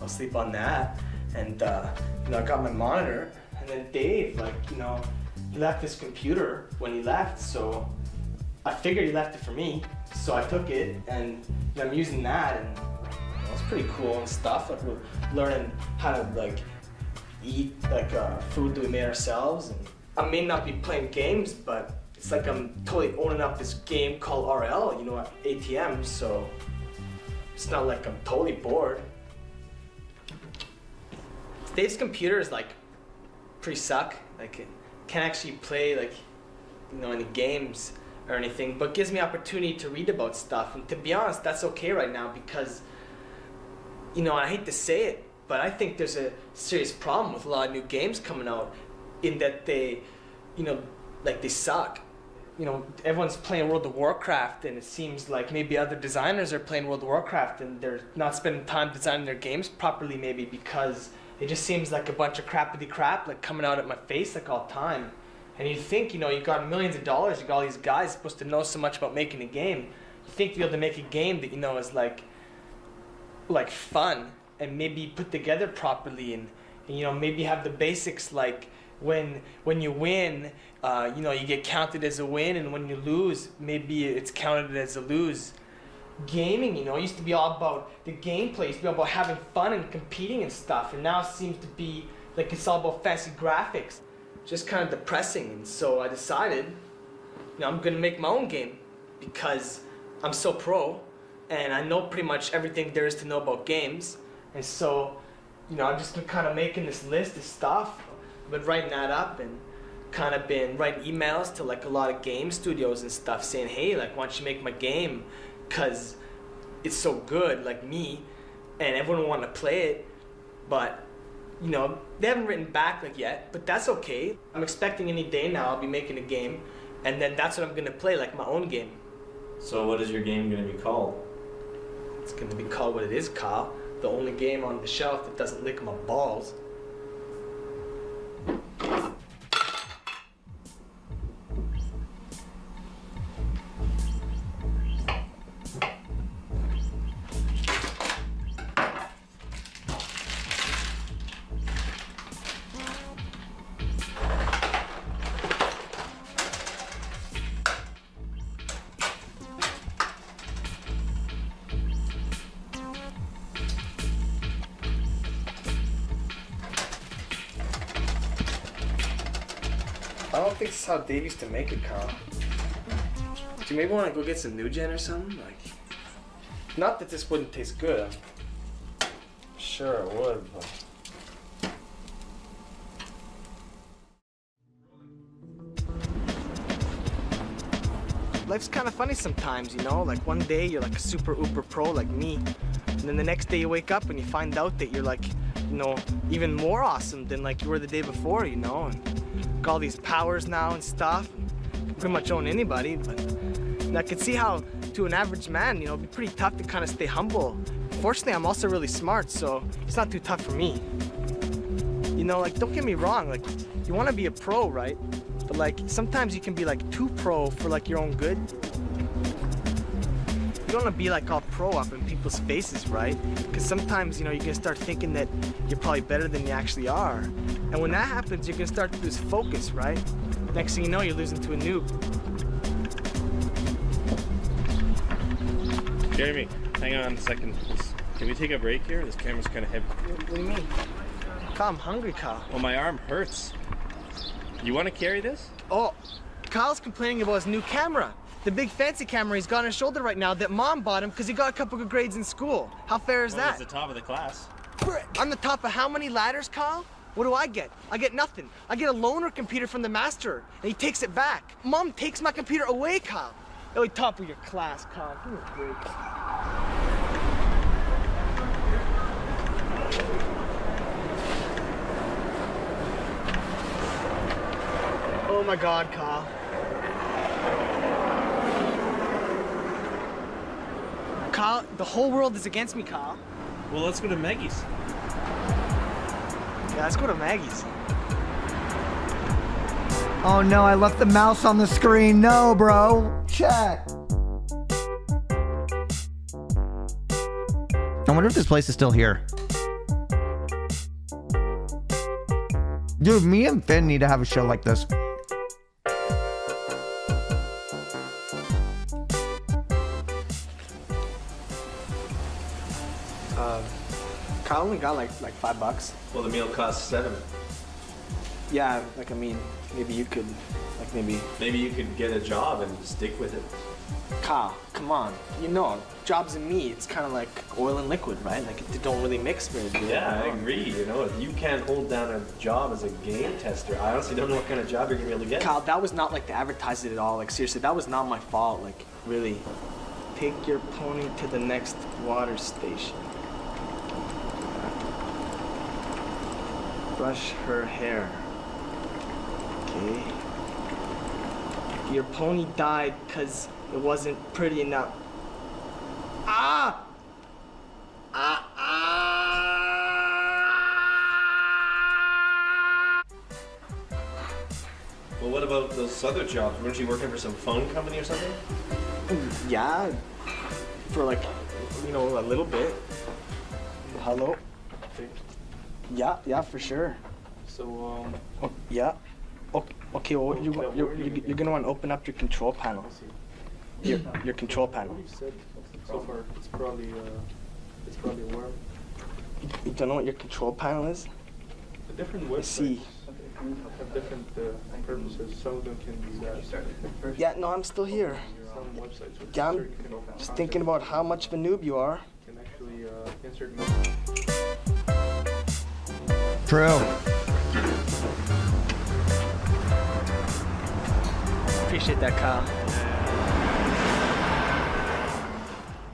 I'll sleep on that. And, you know, I got my monitor. And then Dave, like, you know, he left his computer when he left, so I figured he left it for me. So I took it, and you know, I'm using that, and you know, it's pretty cool and stuff. Like, we're learning how to, like, eat, like, food that we made ourselves. And I may not be playing games, but it's like I'm totally owning up this game called RL, you know, at ATM, so it's not like I'm totally bored. Dave's computer is, like, pretty suck. Like, it can't actually play, like, you know, any games or anything, but gives me opportunity to read about stuff. And to be honest, that's okay right now because, you know, I hate to say it, but I think there's a serious problem with a lot of new games coming out in that they, you know, like, they suck. You know, everyone's playing World of Warcraft, and it seems like maybe other designers are playing World of Warcraft and they're not spending time designing their games properly, maybe because it just seems like a bunch of crappity crap, like, coming out at my face, like, all the time. And you think, you know, you got millions of dollars, you got all these guys supposed to know so much about making a game. You think to be able to make a game that, you know, is like fun and maybe put together properly, and you know, maybe have the basics, like when you win, you know, you get counted as a win, and when you lose, maybe it's counted as a lose. Gaming, you know, used to be all about the gameplay, used to be all about having fun and competing and stuff, and now it seems to be like it's all about fancy graphics. Just kind of depressing, and so I decided, I'm gonna make my own game because I'm so pro and I know pretty much everything there is to know about games. And so, I've just been kind of making this list of stuff. I've been writing that up and kind of been writing emails to like a lot of game studios and stuff saying, hey, like, why don't you make my game? Cause it's so good, like me, and everyone will want to play it, but they haven't written back like yet, but that's okay. I'm expecting any day now I'll be making a game, and then that's what I'm gonna play, like my own game. So what is your game going to be called? It's gonna be called what it is, Kyle. The only game on the shelf that doesn't lick my balls. I don't think this is how Dave used to make it, Kyle. Do you maybe want to go get some New Gen or something? Like, not that this wouldn't taste good. I'm sure it would, but... Life's kind of funny sometimes, Like one day you're like a super uber pro like me, and then the next day you wake up and you find out that you're like, even more awesome than like you were the day before, and got all these powers now and stuff. Can pretty much own anybody, but I can see how to an average man, it'd be pretty tough to kind of stay humble. Fortunately, I'm also really smart, so it's not too tough for me. Like, don't get me wrong, like, you want to be a pro, right? But like, sometimes you can be like too pro for like your own good. You don't want to be like all pro up in people's faces, right? Because sometimes, you're gonna start thinking that you're probably better than you actually are. And when that happens, you're gonna start to lose focus, right? Next thing you know, you're losing to a noob. Jeremy, hang on a second. Can we take a break here? This camera's kind of heavy. What do you mean? Kyle, I'm hungry, Kyle. Well, my arm hurts. You want to carry this? Oh, Kyle's complaining about his new camera. The big fancy camera he's got on his shoulder right now that Mom bought him because he got a couple good grades in school. How fair is Well, that? he's the top of the class. I'm the top of how many ladders, Kyle? What do I get? I get nothing. I get a loaner computer from the master, and he takes it back. Mom takes my computer away, Kyle. You're top of your class, Kyle. Give me a break. Oh my God, Kyle. Kyle, the whole world is against me, Kyle. Well, let's go to Maggie's. Yeah, let's go to Maggie's. Oh no, I left the mouse on the screen. No, bro. Chat. I wonder if this place is still here. Dude, me and Finn need to have a show like this. Kyle only got like $5. Well, the meal costs $7. Yeah, like maybe you could, Maybe you could get a job and stick with it. Kyle, come on. Jobs and me, it's kind of like oil and liquid, right? Like they don't really mix very good. Yeah, I agree. If you can't hold down a job as a game tester, I honestly don't know what kind of job you're gonna be able to get. Kyle, that was not like to advertise it at all. Like seriously, that was not my fault. Like really, take your pony to the next water station. Brush her hair. Okay. Your pony died because it wasn't pretty enough. Ah! Ah! Ah! Well, what about those other jobs? Weren't you working for some phone company or something? Yeah, for like, a little bit. Hello? Yeah, for sure. So, Oh, yeah. Okay, well, you're gonna want to open up your control panel. Your control panel. So far, it's probably warm. You don't know what your control panel is? different websites see. have different purposes. Some of them can be that. Yeah, no, I'm still here. Some websites with Yeah, I'm certain kind of just content thinking about how much of a noob you are. can actually insert. True. Appreciate that, Kyle.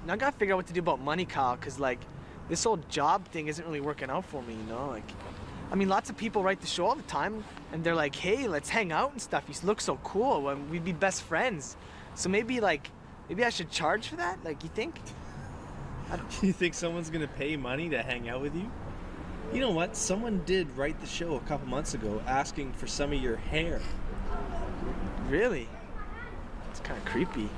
Now I gotta figure out what to do about money, Kyle, because, like, this whole job thing isn't really working out for me, you know? Like, I mean, lots of people write the show all the time, and they're like, hey, let's hang out and stuff. You look so cool, and we'd be best friends. So maybe I should charge for that? Like, you think? You think someone's gonna pay money to hang out with you? You know what? Someone did write the show a couple months ago asking for some of your hair. Really? It's kind of creepy.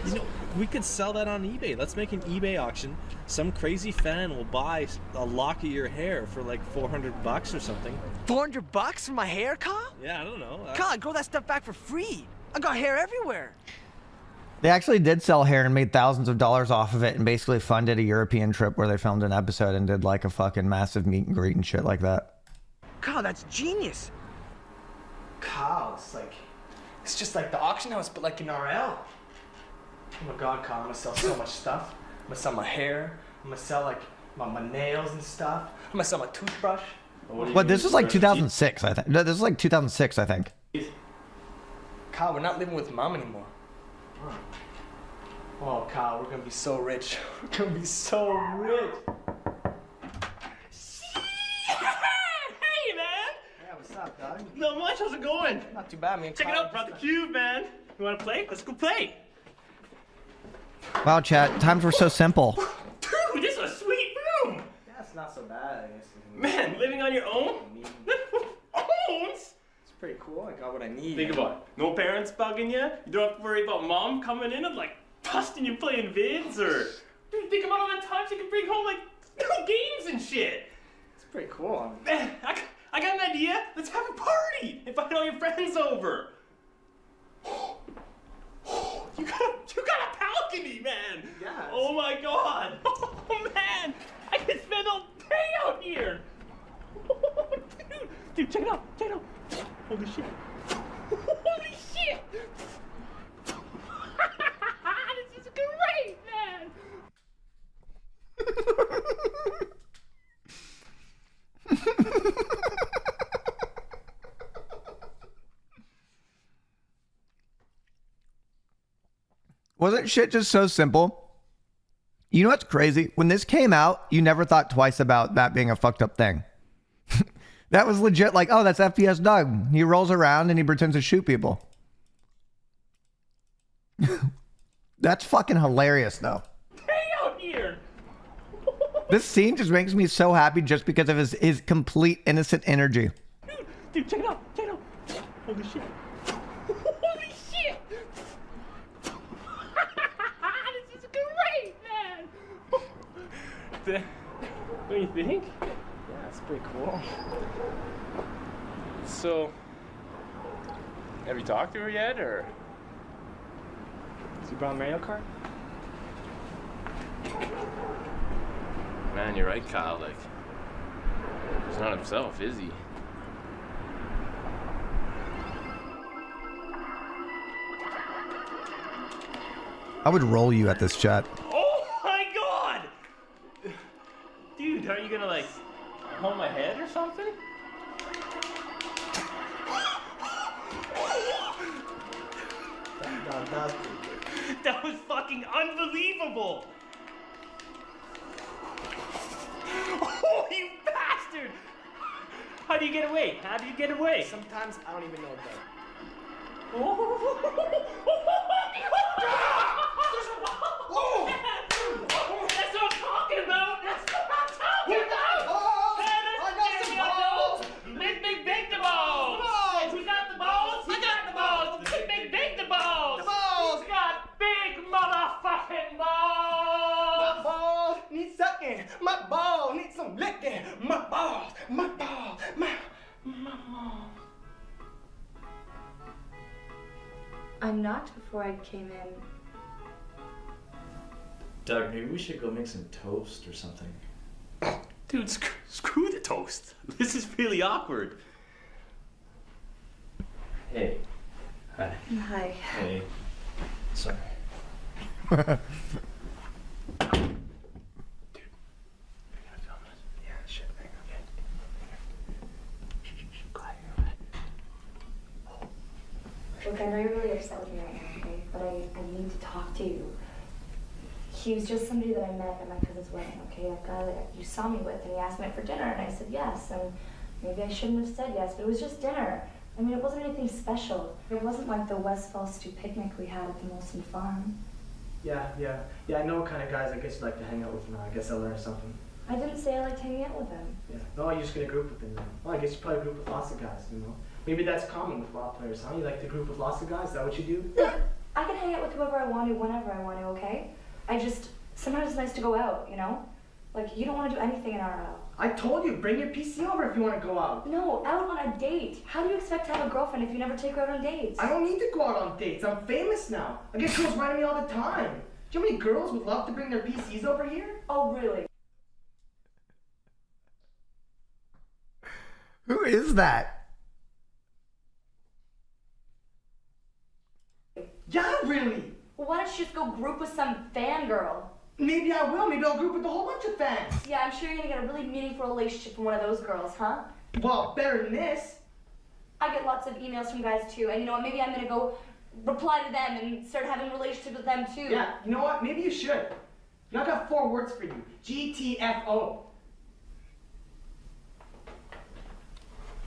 You know, we could sell that on eBay. Let's make an eBay auction. Some crazy fan will buy a lock of your hair for like $400 or something. $400 for my hair, Kyle? Yeah, I don't know. Kyle, I grow that stuff back for free. I got hair everywhere. They actually did sell hair and made thousands of dollars off of it and basically funded a European trip where they filmed an episode and did like a fucking massive meet and greet and shit like that. Kyle, that's genius. Kyle, it's just like the auction house, but like in RL. Oh my God, Kyle, I'm gonna sell so much stuff. I'm gonna sell my hair. I'm gonna sell like my nails and stuff. I'm gonna sell my toothbrush. What, this was like 2006, I think. No, this is like 2006, I think. Kyle, we're not living with Mom anymore. Oh, Kyle, we're gonna be so rich. We're gonna be so rich. Hey, man! Yeah, what's up, dog? Not much. How's it going? Not too bad, man. Check it out, brought the cube, man. You want to play? Let's go play. Wow, chat, times were so simple. Dude, this is a sweet room. Yeah, it's not so bad, I guess. Man, living on your own? Owns? It's pretty cool. I got what I need. Think about it. No parents bugging you. You don't have to worry about mom coming in and like busting you playing vids or. Dude, think about all the times you can bring home like games and shit. It's pretty cool. Man, I got an idea. Let's have a party. Invite all your friends over. You got a balcony, man. Yeah. Oh my God. Oh man, I can spend all day out here. Dude, check it out. Check it out. Holy shit. Holy shit. This is great, man. Wasn't shit just so simple? You know what's crazy? When this came out, you never thought twice about that being a fucked up thing. That was legit like, oh, that's FPS Doug. He rolls around and he pretends to shoot people. That's fucking hilarious, though. Hey out here. This scene just makes me so happy just because of his complete innocent energy. Dude, check it out. Check it out. Holy shit. Holy shit. This is great, man. What do you think? Yeah, it's pretty cool. So, have you talked to her yet, or? Has he brought Mario Kart? Man, you're right, Kyle. Like, he's not himself, is he? I would roll you at this chat. Oh my God! Dude, are you gonna like hold my head or something? That was fucking unbelievable! Oh, you bastard! How do you get away? How do you get away? Sometimes I don't even know that. That's what I'm talking about! That's what I'm talking about! Big the balls! Who's got the balls? I got the balls! Big the balls! The balls! Who's got big motherfucking balls? My balls need sucking. My balls need some licking. My balls, my balls. I'm not before I came in. Doug, maybe we should go make some toast or something. Dude, screw the toast. This is really awkward. Hey. Hi. Hi. Hey. Sorry. Look, I know you're really upset with me right now, okay? But I need to talk to you. He was just somebody that I met at my cousin's wedding, okay? That guy that you saw me with, and he asked me out for dinner, and I said yes. And maybe I shouldn't have said yes, but it was just dinner. I mean, it wasn't anything special. It wasn't like the West Fall Stew picnic we had at the Molson Farm. Yeah, I know what kind of guys I guess you like to hang out with now. I guess I learned something. I didn't say I liked hanging out with him. Yeah. No, you're just gonna group with them now. Well, I guess you probably group with lots of guys, you know? Maybe that's common with law players, huh? You like to group with lots of guys? Is that what you do? Look, I can hang out with whoever I want to, whenever I want to, okay? Sometimes it's nice to go out, you know? Like, you don't want to do anything in our house. I told you, bring your PC over if you want to go out. No, out on a date. How do you expect to have a girlfriend if you never take her out on dates? I don't need to go out on dates. I'm famous now. I get girls writing me all the time. Do you know how many girls would love to bring their PCs over here? Oh, really? Who is that? Yeah, really. Well, why don't you just go group with some fangirl? Maybe I will. Maybe I'll group with a whole bunch of fans. Yeah, I'm sure you're gonna get a really meaningful relationship from one of those girls, huh? Well, better than this. I get lots of emails from guys too, and you know what? Maybe I'm gonna go reply to them and start having relationships with them too. Yeah, you know what? Maybe you should. You know, I got 4 words for you. GTFO.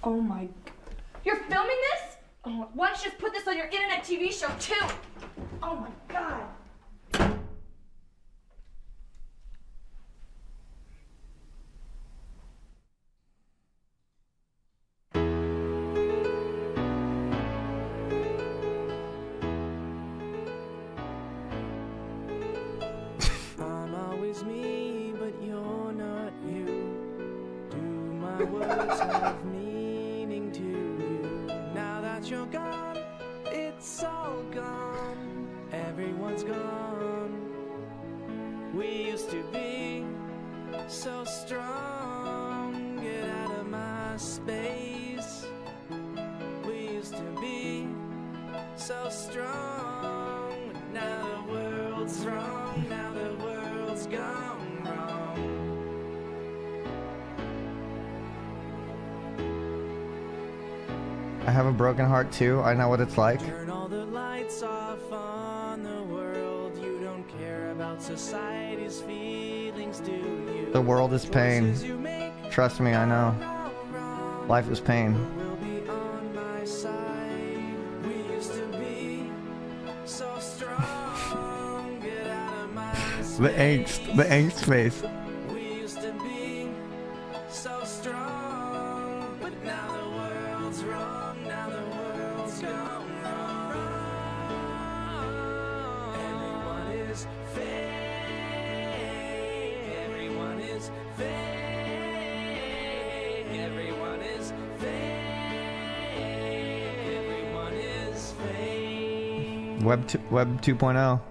Oh my... You're filming this? Oh, why don't you just put this on your internet TV show too? Oh my God. I'm always me, but you're not you. Do my words have meaning to you? Now that you're gone, it's all gone. Everyone's gone. We used to be so strong. Get out of my space. We used to be so strong. Now the world's wrong. Now the world's gone wrong. I have a broken heart too. I know what it's like. Turn all the lights off on the world. You don't care about society's feelings, do you? The world is pain. Choices you make Trust me, I know. are wrong. Life is pain. Will be on my side. We used to be so strong. Get out of my The angst face. We used to be so strong, but now the world's wrong. Now the world's gone wrong. Everyone is fake. Everyone is fake. Everyone is fake. Everyone is fake. Web 2.0.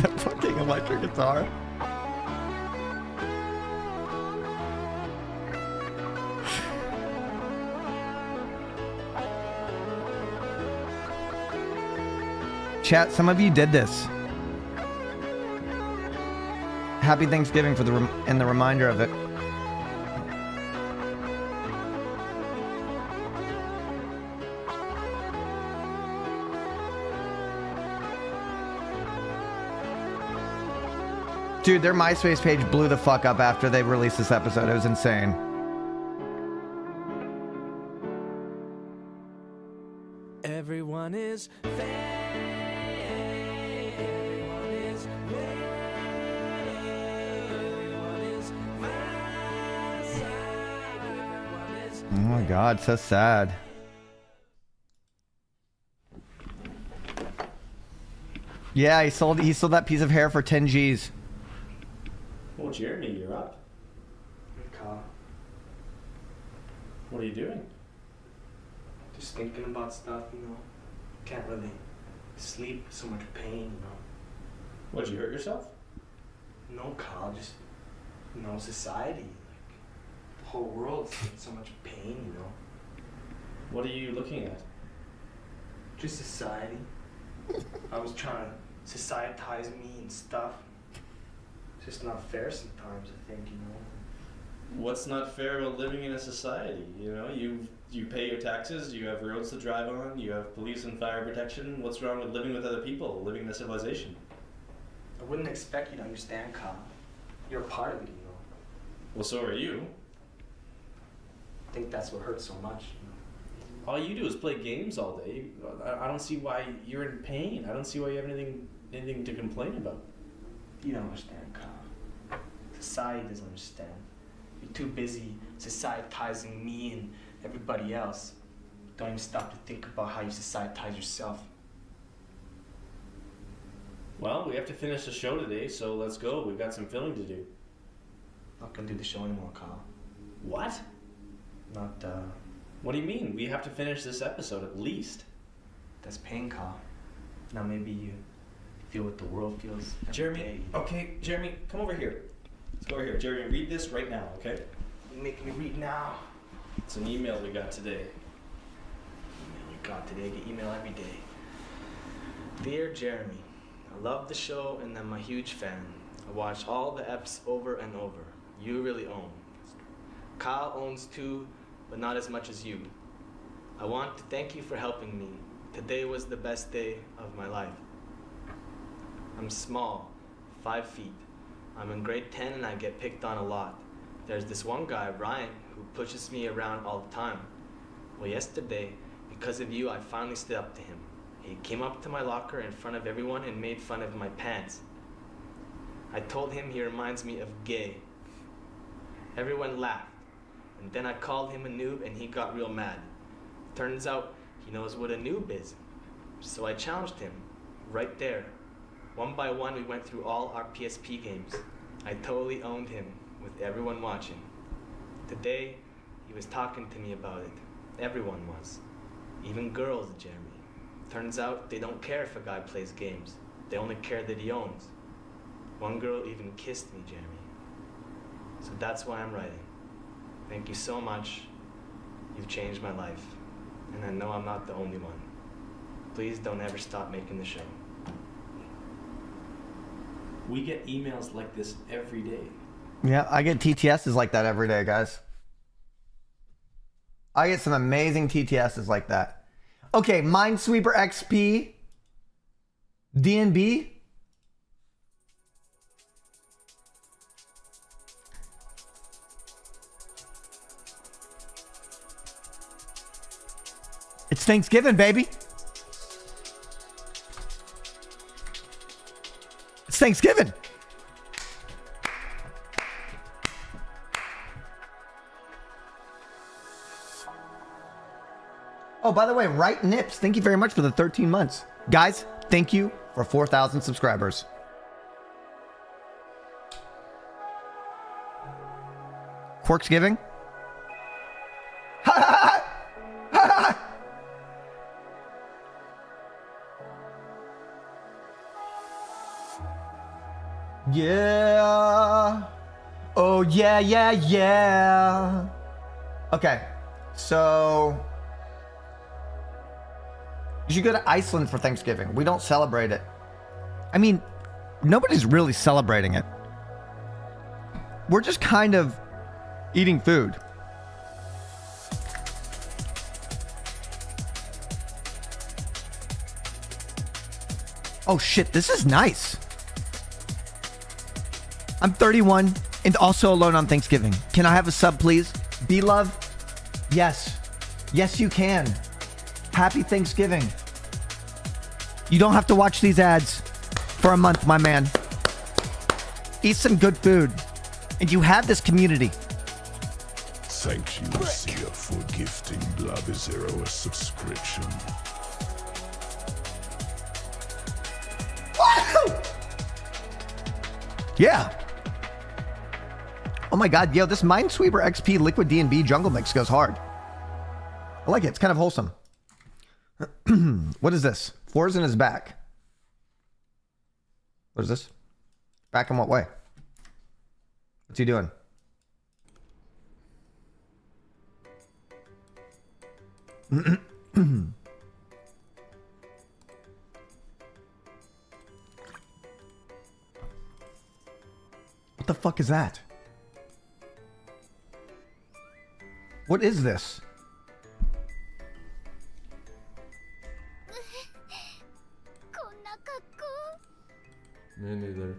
That fucking electric guitar. Chat, some of you did this. Happy Thanksgiving for the reminder of it. Dude, their MySpace page blew the fuck up after they released this episode. It was insane. Everyone is fake. Everyone is fake. Everyone is fake. Everyone is Oh my god, so sad. Yeah, he sold that piece of hair for 10 G's. Well, Jeremy, you're up. Carl, What are you doing? just thinking about stuff, you know. Can't really sleep with so much pain, you know. What, did you hurt yourself? No, Carl, just you know, society. Like, the whole world's in so much pain, you know. What are you looking at? Just society. I was trying to societize me and stuff. It's just not fair sometimes, I think, you know. What's not fair about living in a society? You know, you pay your taxes, you have roads to drive on, you have police and fire protection. What's wrong with living with other people, living in a civilization? I wouldn't expect you to understand, Kyle. You're a part of it, you know. Well, so are you. I think that's what hurts so much. All you do is play games all day. I don't see why you're in pain. I don't see why you have anything to complain about. You don't understand, Kyle. Society doesn't understand. You're too busy societizing me and everybody else. Don't even stop to think about how you societize yourself. Well, we have to finish the show today, so let's go. We've got some filming to do. Not gonna do the show anymore, Kyle. What? Not, What do you mean? We have to finish this episode at least. That's pain, Kyle. Now maybe you feel what the world feels every Jeremy, day. okay, Jeremy, come over here. Let's go over here. Jeremy, read this right now, okay? You're making me read now. It's an email we got today. Email we got today. I get email every day. Dear Jeremy, I love the show and I'm a huge fan. I watch all the eps over and over. You really own. Kyle owns too, but not as much as you. I want to thank you for helping me. Today was the best day of my life. I'm small, 5 feet. I'm in grade 10 and I get picked on a lot. There's this one guy, Ryan, who pushes me around all the time. Well, yesterday, because of you, I finally stood up to him. He came up to my locker in front of everyone and made fun of my pants. I told him he reminds me of gay. Everyone laughed. And then I called him a noob and he got real mad. Turns out he knows what a noob is. So I challenged him, right there. One by one we went through all our PSP games. I totally owned him, with everyone watching. Today, he was talking to me about it. Everyone was. Even girls, Jeremy. Turns out they don't care if a guy plays games. They only care that he owns. One girl even kissed me, Jeremy. So that's why I'm writing. Thank you so much. You've changed my life. And I know I'm not the only one. Please don't ever stop making the show. We get emails like this every day. Yeah, I get TTSs like that every day, guys. I get some amazing TTSs like that. Okay, Minesweeper XP, DNB. It's Thanksgiving, baby. It's Thanksgiving. Oh, by the way, Right Nips, thank you very much for the 13 months. Guys, thank you for 4,000 subscribers. Quarksgiving. Yeah. Oh, yeah, yeah, yeah. Okay, so you should go to Iceland for Thanksgiving. We don't celebrate it. I mean, nobody's really celebrating it. We're just kind of eating food. Oh shit, this is nice. I'm 31 and also alone on Thanksgiving. Can I have a sub, please? B-Love? Yes. Yes, you can. Happy Thanksgiving. You don't have to watch these ads for a month, my man. Eat some good food. And you have this community. Thank you, Cyr, for gifting Blobizero a subscription. Yeah. Oh my god, yo, this Minesweeper XP Liquid D&B Jungle Mix goes hard. I like it. It's kind of wholesome. What is this? Four's in his back. What is this? Back in what way? What's he doing? What the fuck is that? What is this? Me neither.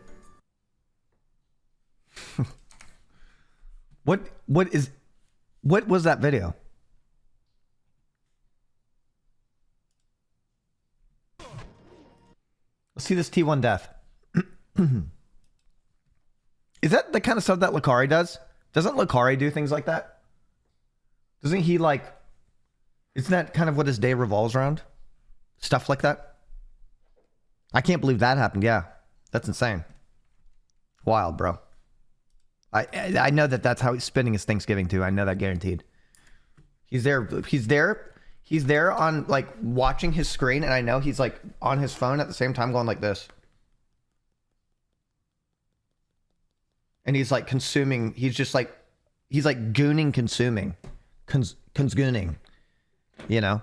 What was that video? Let's see this T1 death. Is that the kind of stuff that Lakari does? Doesn't Lakari do things like that? Doesn't he like... Isn't that kind of what his day revolves around? Stuff like that? I can't believe that happened. Yeah. That's insane. Wild, bro. I know that that's how he's spending his Thanksgiving too. I know that guaranteed. He's there on like watching his screen, and I know he's like on his phone at the same time going like this. And he's like consuming, he's like gooning consuming. Consgooning. You know?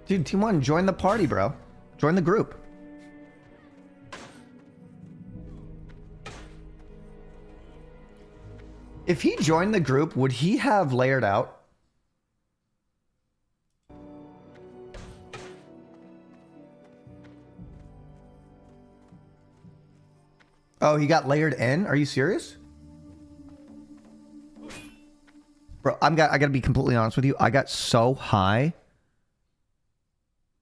Dude, T1, join the party, bro. Join the group. If he joined the group, would he have layered out? Oh, he got layered in? Are you serious? Bro, I gotta be completely honest with you. I got so high.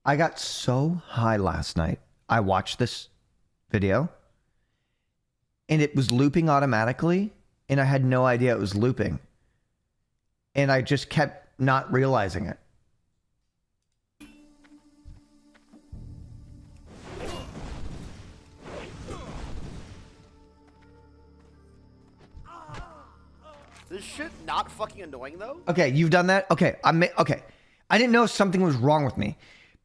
I got so high last night. I watched this video and it was looping automatically and I had no idea it was looping. And I just kept not realizing it. This shit not fucking annoying though? Okay, you've done that? Okay, okay. I didn't know something was wrong with me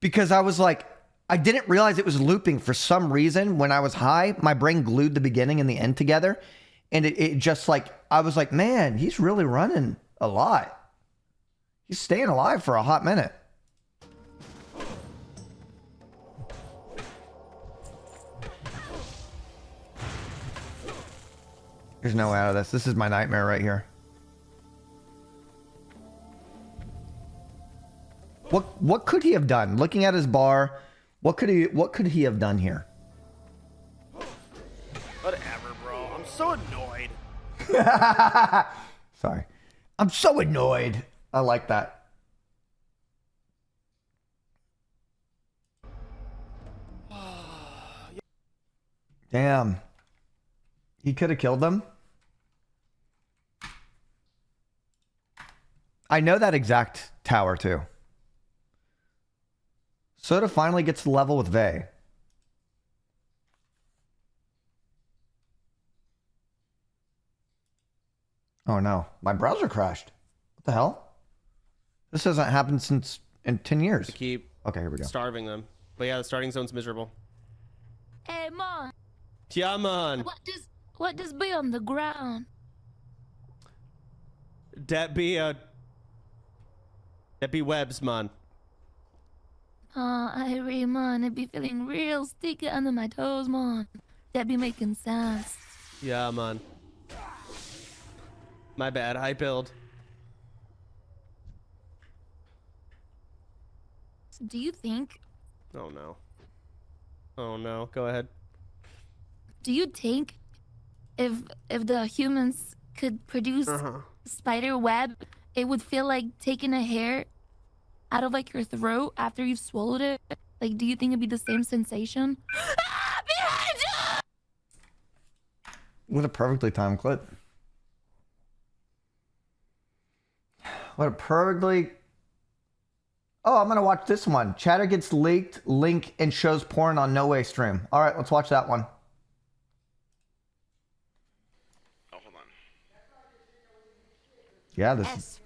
because I was like, I didn't realize it was looping for some reason. When I was high, my brain glued the beginning and the end together. And it just like, I was like, man, he's really running a lot. He's staying alive for a hot minute. There's no way out of this. This is my nightmare right here. What could he have done? Looking at his bar, what could he have done here? Whatever, bro. I'm so annoyed. Sorry. I'm so annoyed. I like that. Damn. He could have killed them. I know that exact tower too. Soda finally gets to level with Vey. Oh no, my browser crashed. What the hell? This hasn't happened since in 10 years. Keep okay, here we go. Starving them. But yeah, the starting zone's miserable. Hey, Mom. Yeah, man. What does be on the ground? That be webs, man. Oh, I agree, man. It be feeling real sticky under my toes, man. That be making sounds. Yeah, man. My bad. I build. Do you think? Oh no. Oh no. Go ahead. Do you think if the humans could produce spider web, it would feel like taking a hair out of like your throat after you've swallowed it? Like, do you think it'd be the same sensation? Ah, behind you! What a perfectly timed clip. What a perfectly... Oh, I'm going to watch this one. Chatter gets leaked, link, and shows porn on No Way stream. All right, let's watch that one. Oh, hold on. Yeah, this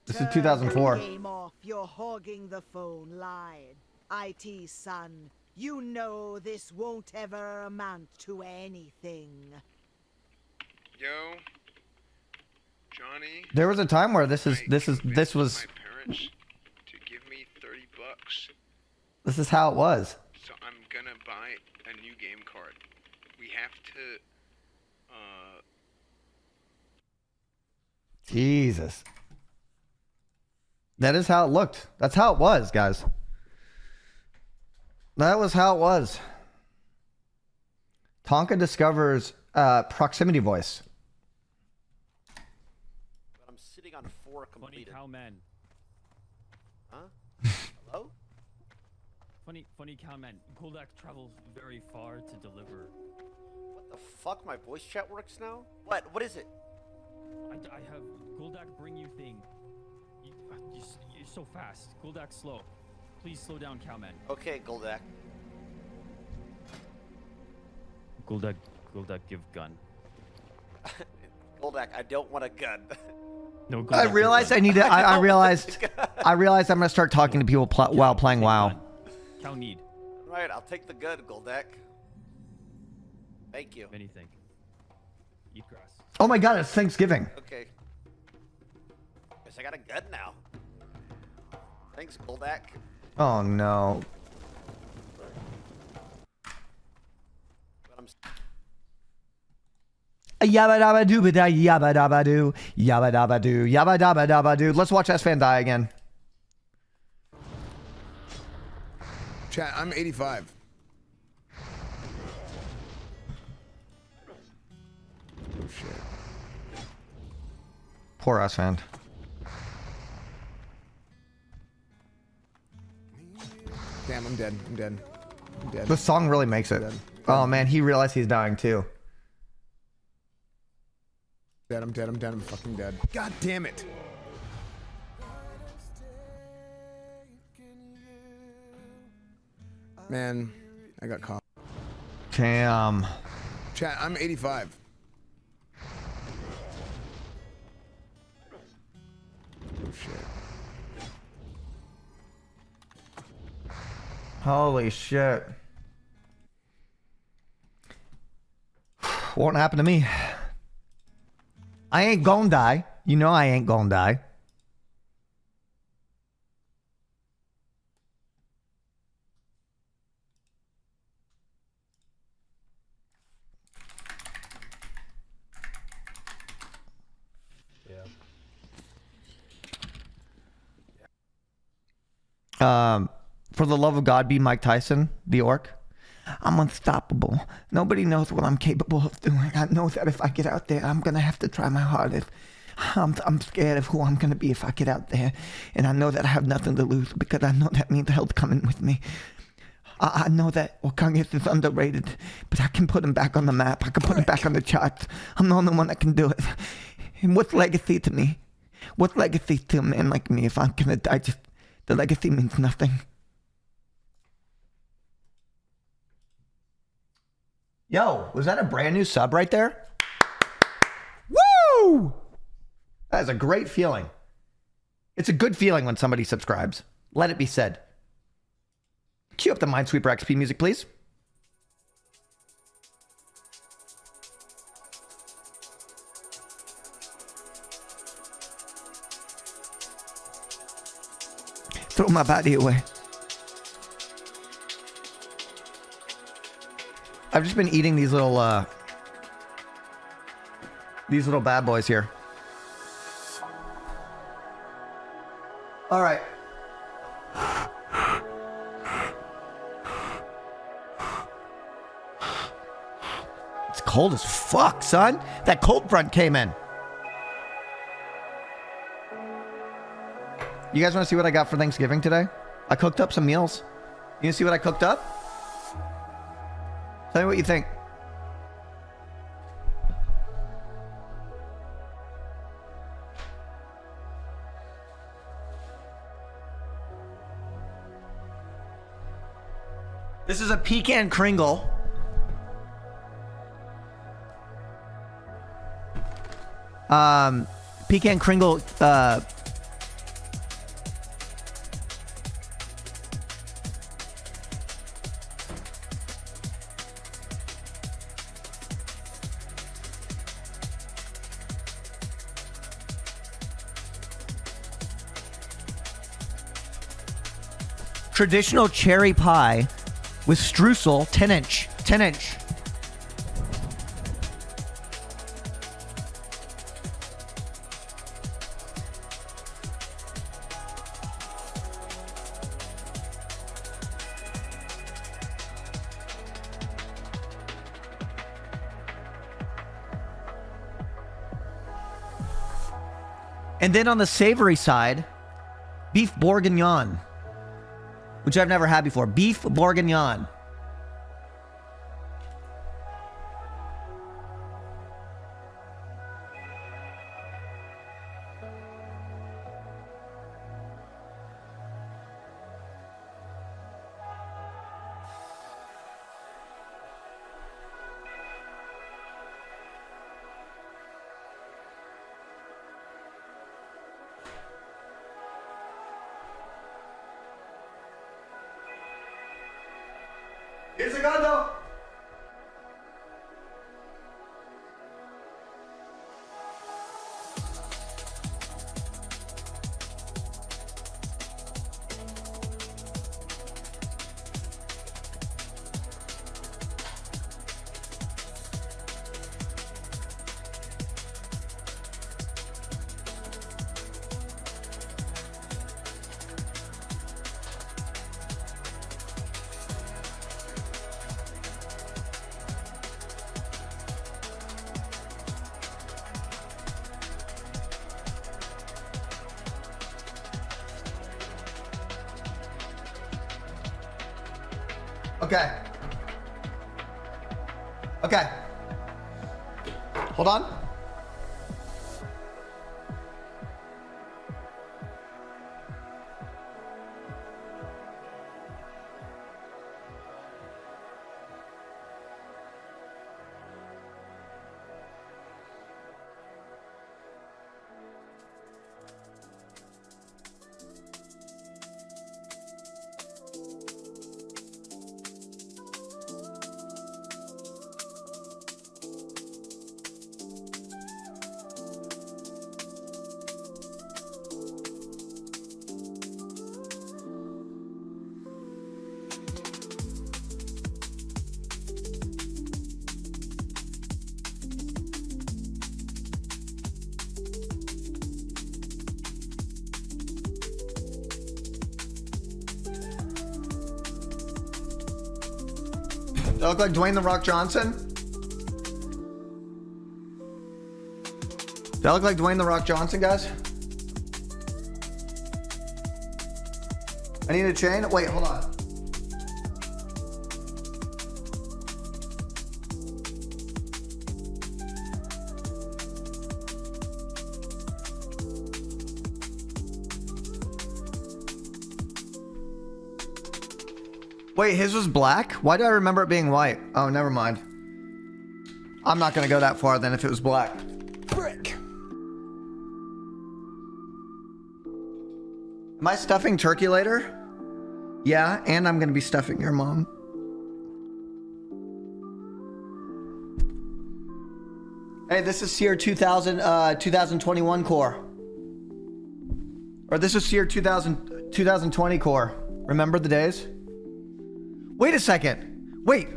is 2004. Game off. You're hogging the phone line. IT son, You know this won't ever amount to anything. Yo, Johnny. There was a time where this was my parents to give me $30. this is how it was. So I'm gonna buy a new game card. We have to Jesus. That is how it looked. That's how it was, guys. That was how it was. Tonka discovers proximity voice. But I'm sitting on 4 completed. Funny cowman. Huh? Hello? Funny cowman. Goldak travels very far to deliver. What the fuck? My voice chat works now? What? What is it? I have Goldak bring you thing. You're so fast. Goldak slow. Please slow down, cowman. Okay, Goldak. Goldak give gun. Goldak, I don't want a gun. No, I realized I need to. I realized I'm gonna start talking to people while playing WoW. Cow need. Right, I'll take the gun, Goldak. Thank you. Many thank. Eat grass. Oh my God! It's Thanksgiving. Okay. Guess I got a gun now. Thanks, Goldak. Oh no. Yabba dabba doo da yabba dabba doo yabba dabba doo yabba dabba dabba doo. Let's watch S-Fan die again. Chat, I'm 85. Oh shit. Poor S-Fan. Damn, I'm dead. I'm dead. I'm dead. The song really makes it. Oh man, he realized he's dying too. Dead, I'm dead, I'm dead, I'm fucking dead. God damn it. Man, I got caught. Damn. Chat, I'm 85. Oh shit. Holy shit. Won't happen to me. I ain't gonna die. You know I ain't gonna die. For the love of God, be Mike Tyson, the orc. I'm unstoppable. Nobody knows what I'm capable of doing. I know that if I get out there, I'm gonna have to try my hardest. I'm scared of who I'm gonna be if I get out there, and I know that I have nothing to lose because I know that means hell's coming with me. I know that Wakangas is underrated, but I can put him back on the map. I can put him back on the charts. I'm the only one that can do it. And what's legacy to me? What's legacy to a man like me if I'm gonna die? Just the legacy means nothing. Yo, was that a brand new sub right there? Woo! That is a great feeling. It's a good feeling when somebody subscribes. Let it be said. Cue up the Minesweeper XP music, please. Throw my body away. I've just been eating these little bad boys here. All right. It's cold as fuck, son. That cold front came in. You guys want to see what I got for Thanksgiving today? I cooked up some meals. You want to see what I cooked up? Tell me what you think. This is a pecan Kringle. Pecan Kringle, traditional cherry pie with streusel, 10-inch. 10-inch. And then on the savory side, beef bourguignon, which I've never had before. Beef bourguignon. Here's a gun though. Okay. Okay. Hold on. Do I look like Dwayne "The Rock" Johnson? Do I look like Dwayne "The Rock" Johnson, guys? I need a chain. Wait, hold on. Wait, his was black? Why do I remember it being white? Oh, never mind. I'm not gonna go that far then if it was black. Frick. Am I stuffing turkey later? Yeah, and I'm gonna be stuffing your mom. Hey, this is Cyr 2021 core. Or this is Cyr 2020 core. Remember the days? Wait a second. Wait.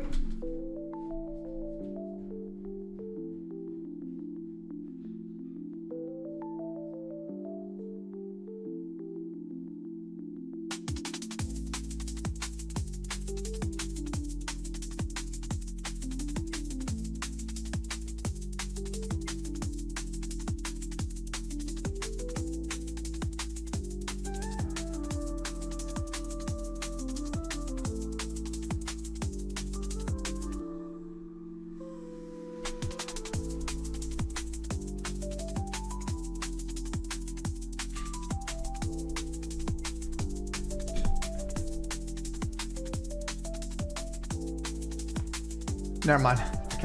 Never mind.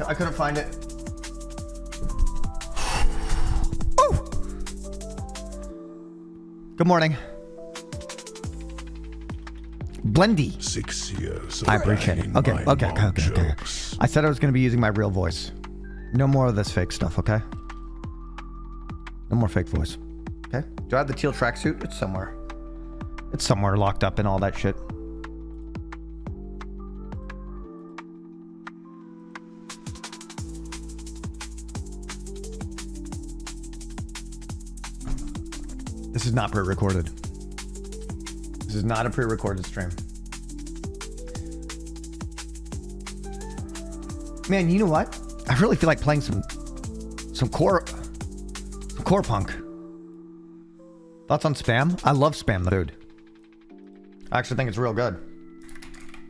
I couldn't find it. Woo! Good morning. Blendy. 6 years. I appreciate it. Okay. I said I was going to be using my real voice. No more of this fake stuff, okay? No more fake voice. Okay? Do I have the teal tracksuit? It's somewhere. It's somewhere locked up in all that shit. This is not pre-recorded. This is not a pre-recorded stream. Man, you know what? I really feel like playing some core punk. Thoughts on Spam? I love Spam, dude. I actually think it's real good.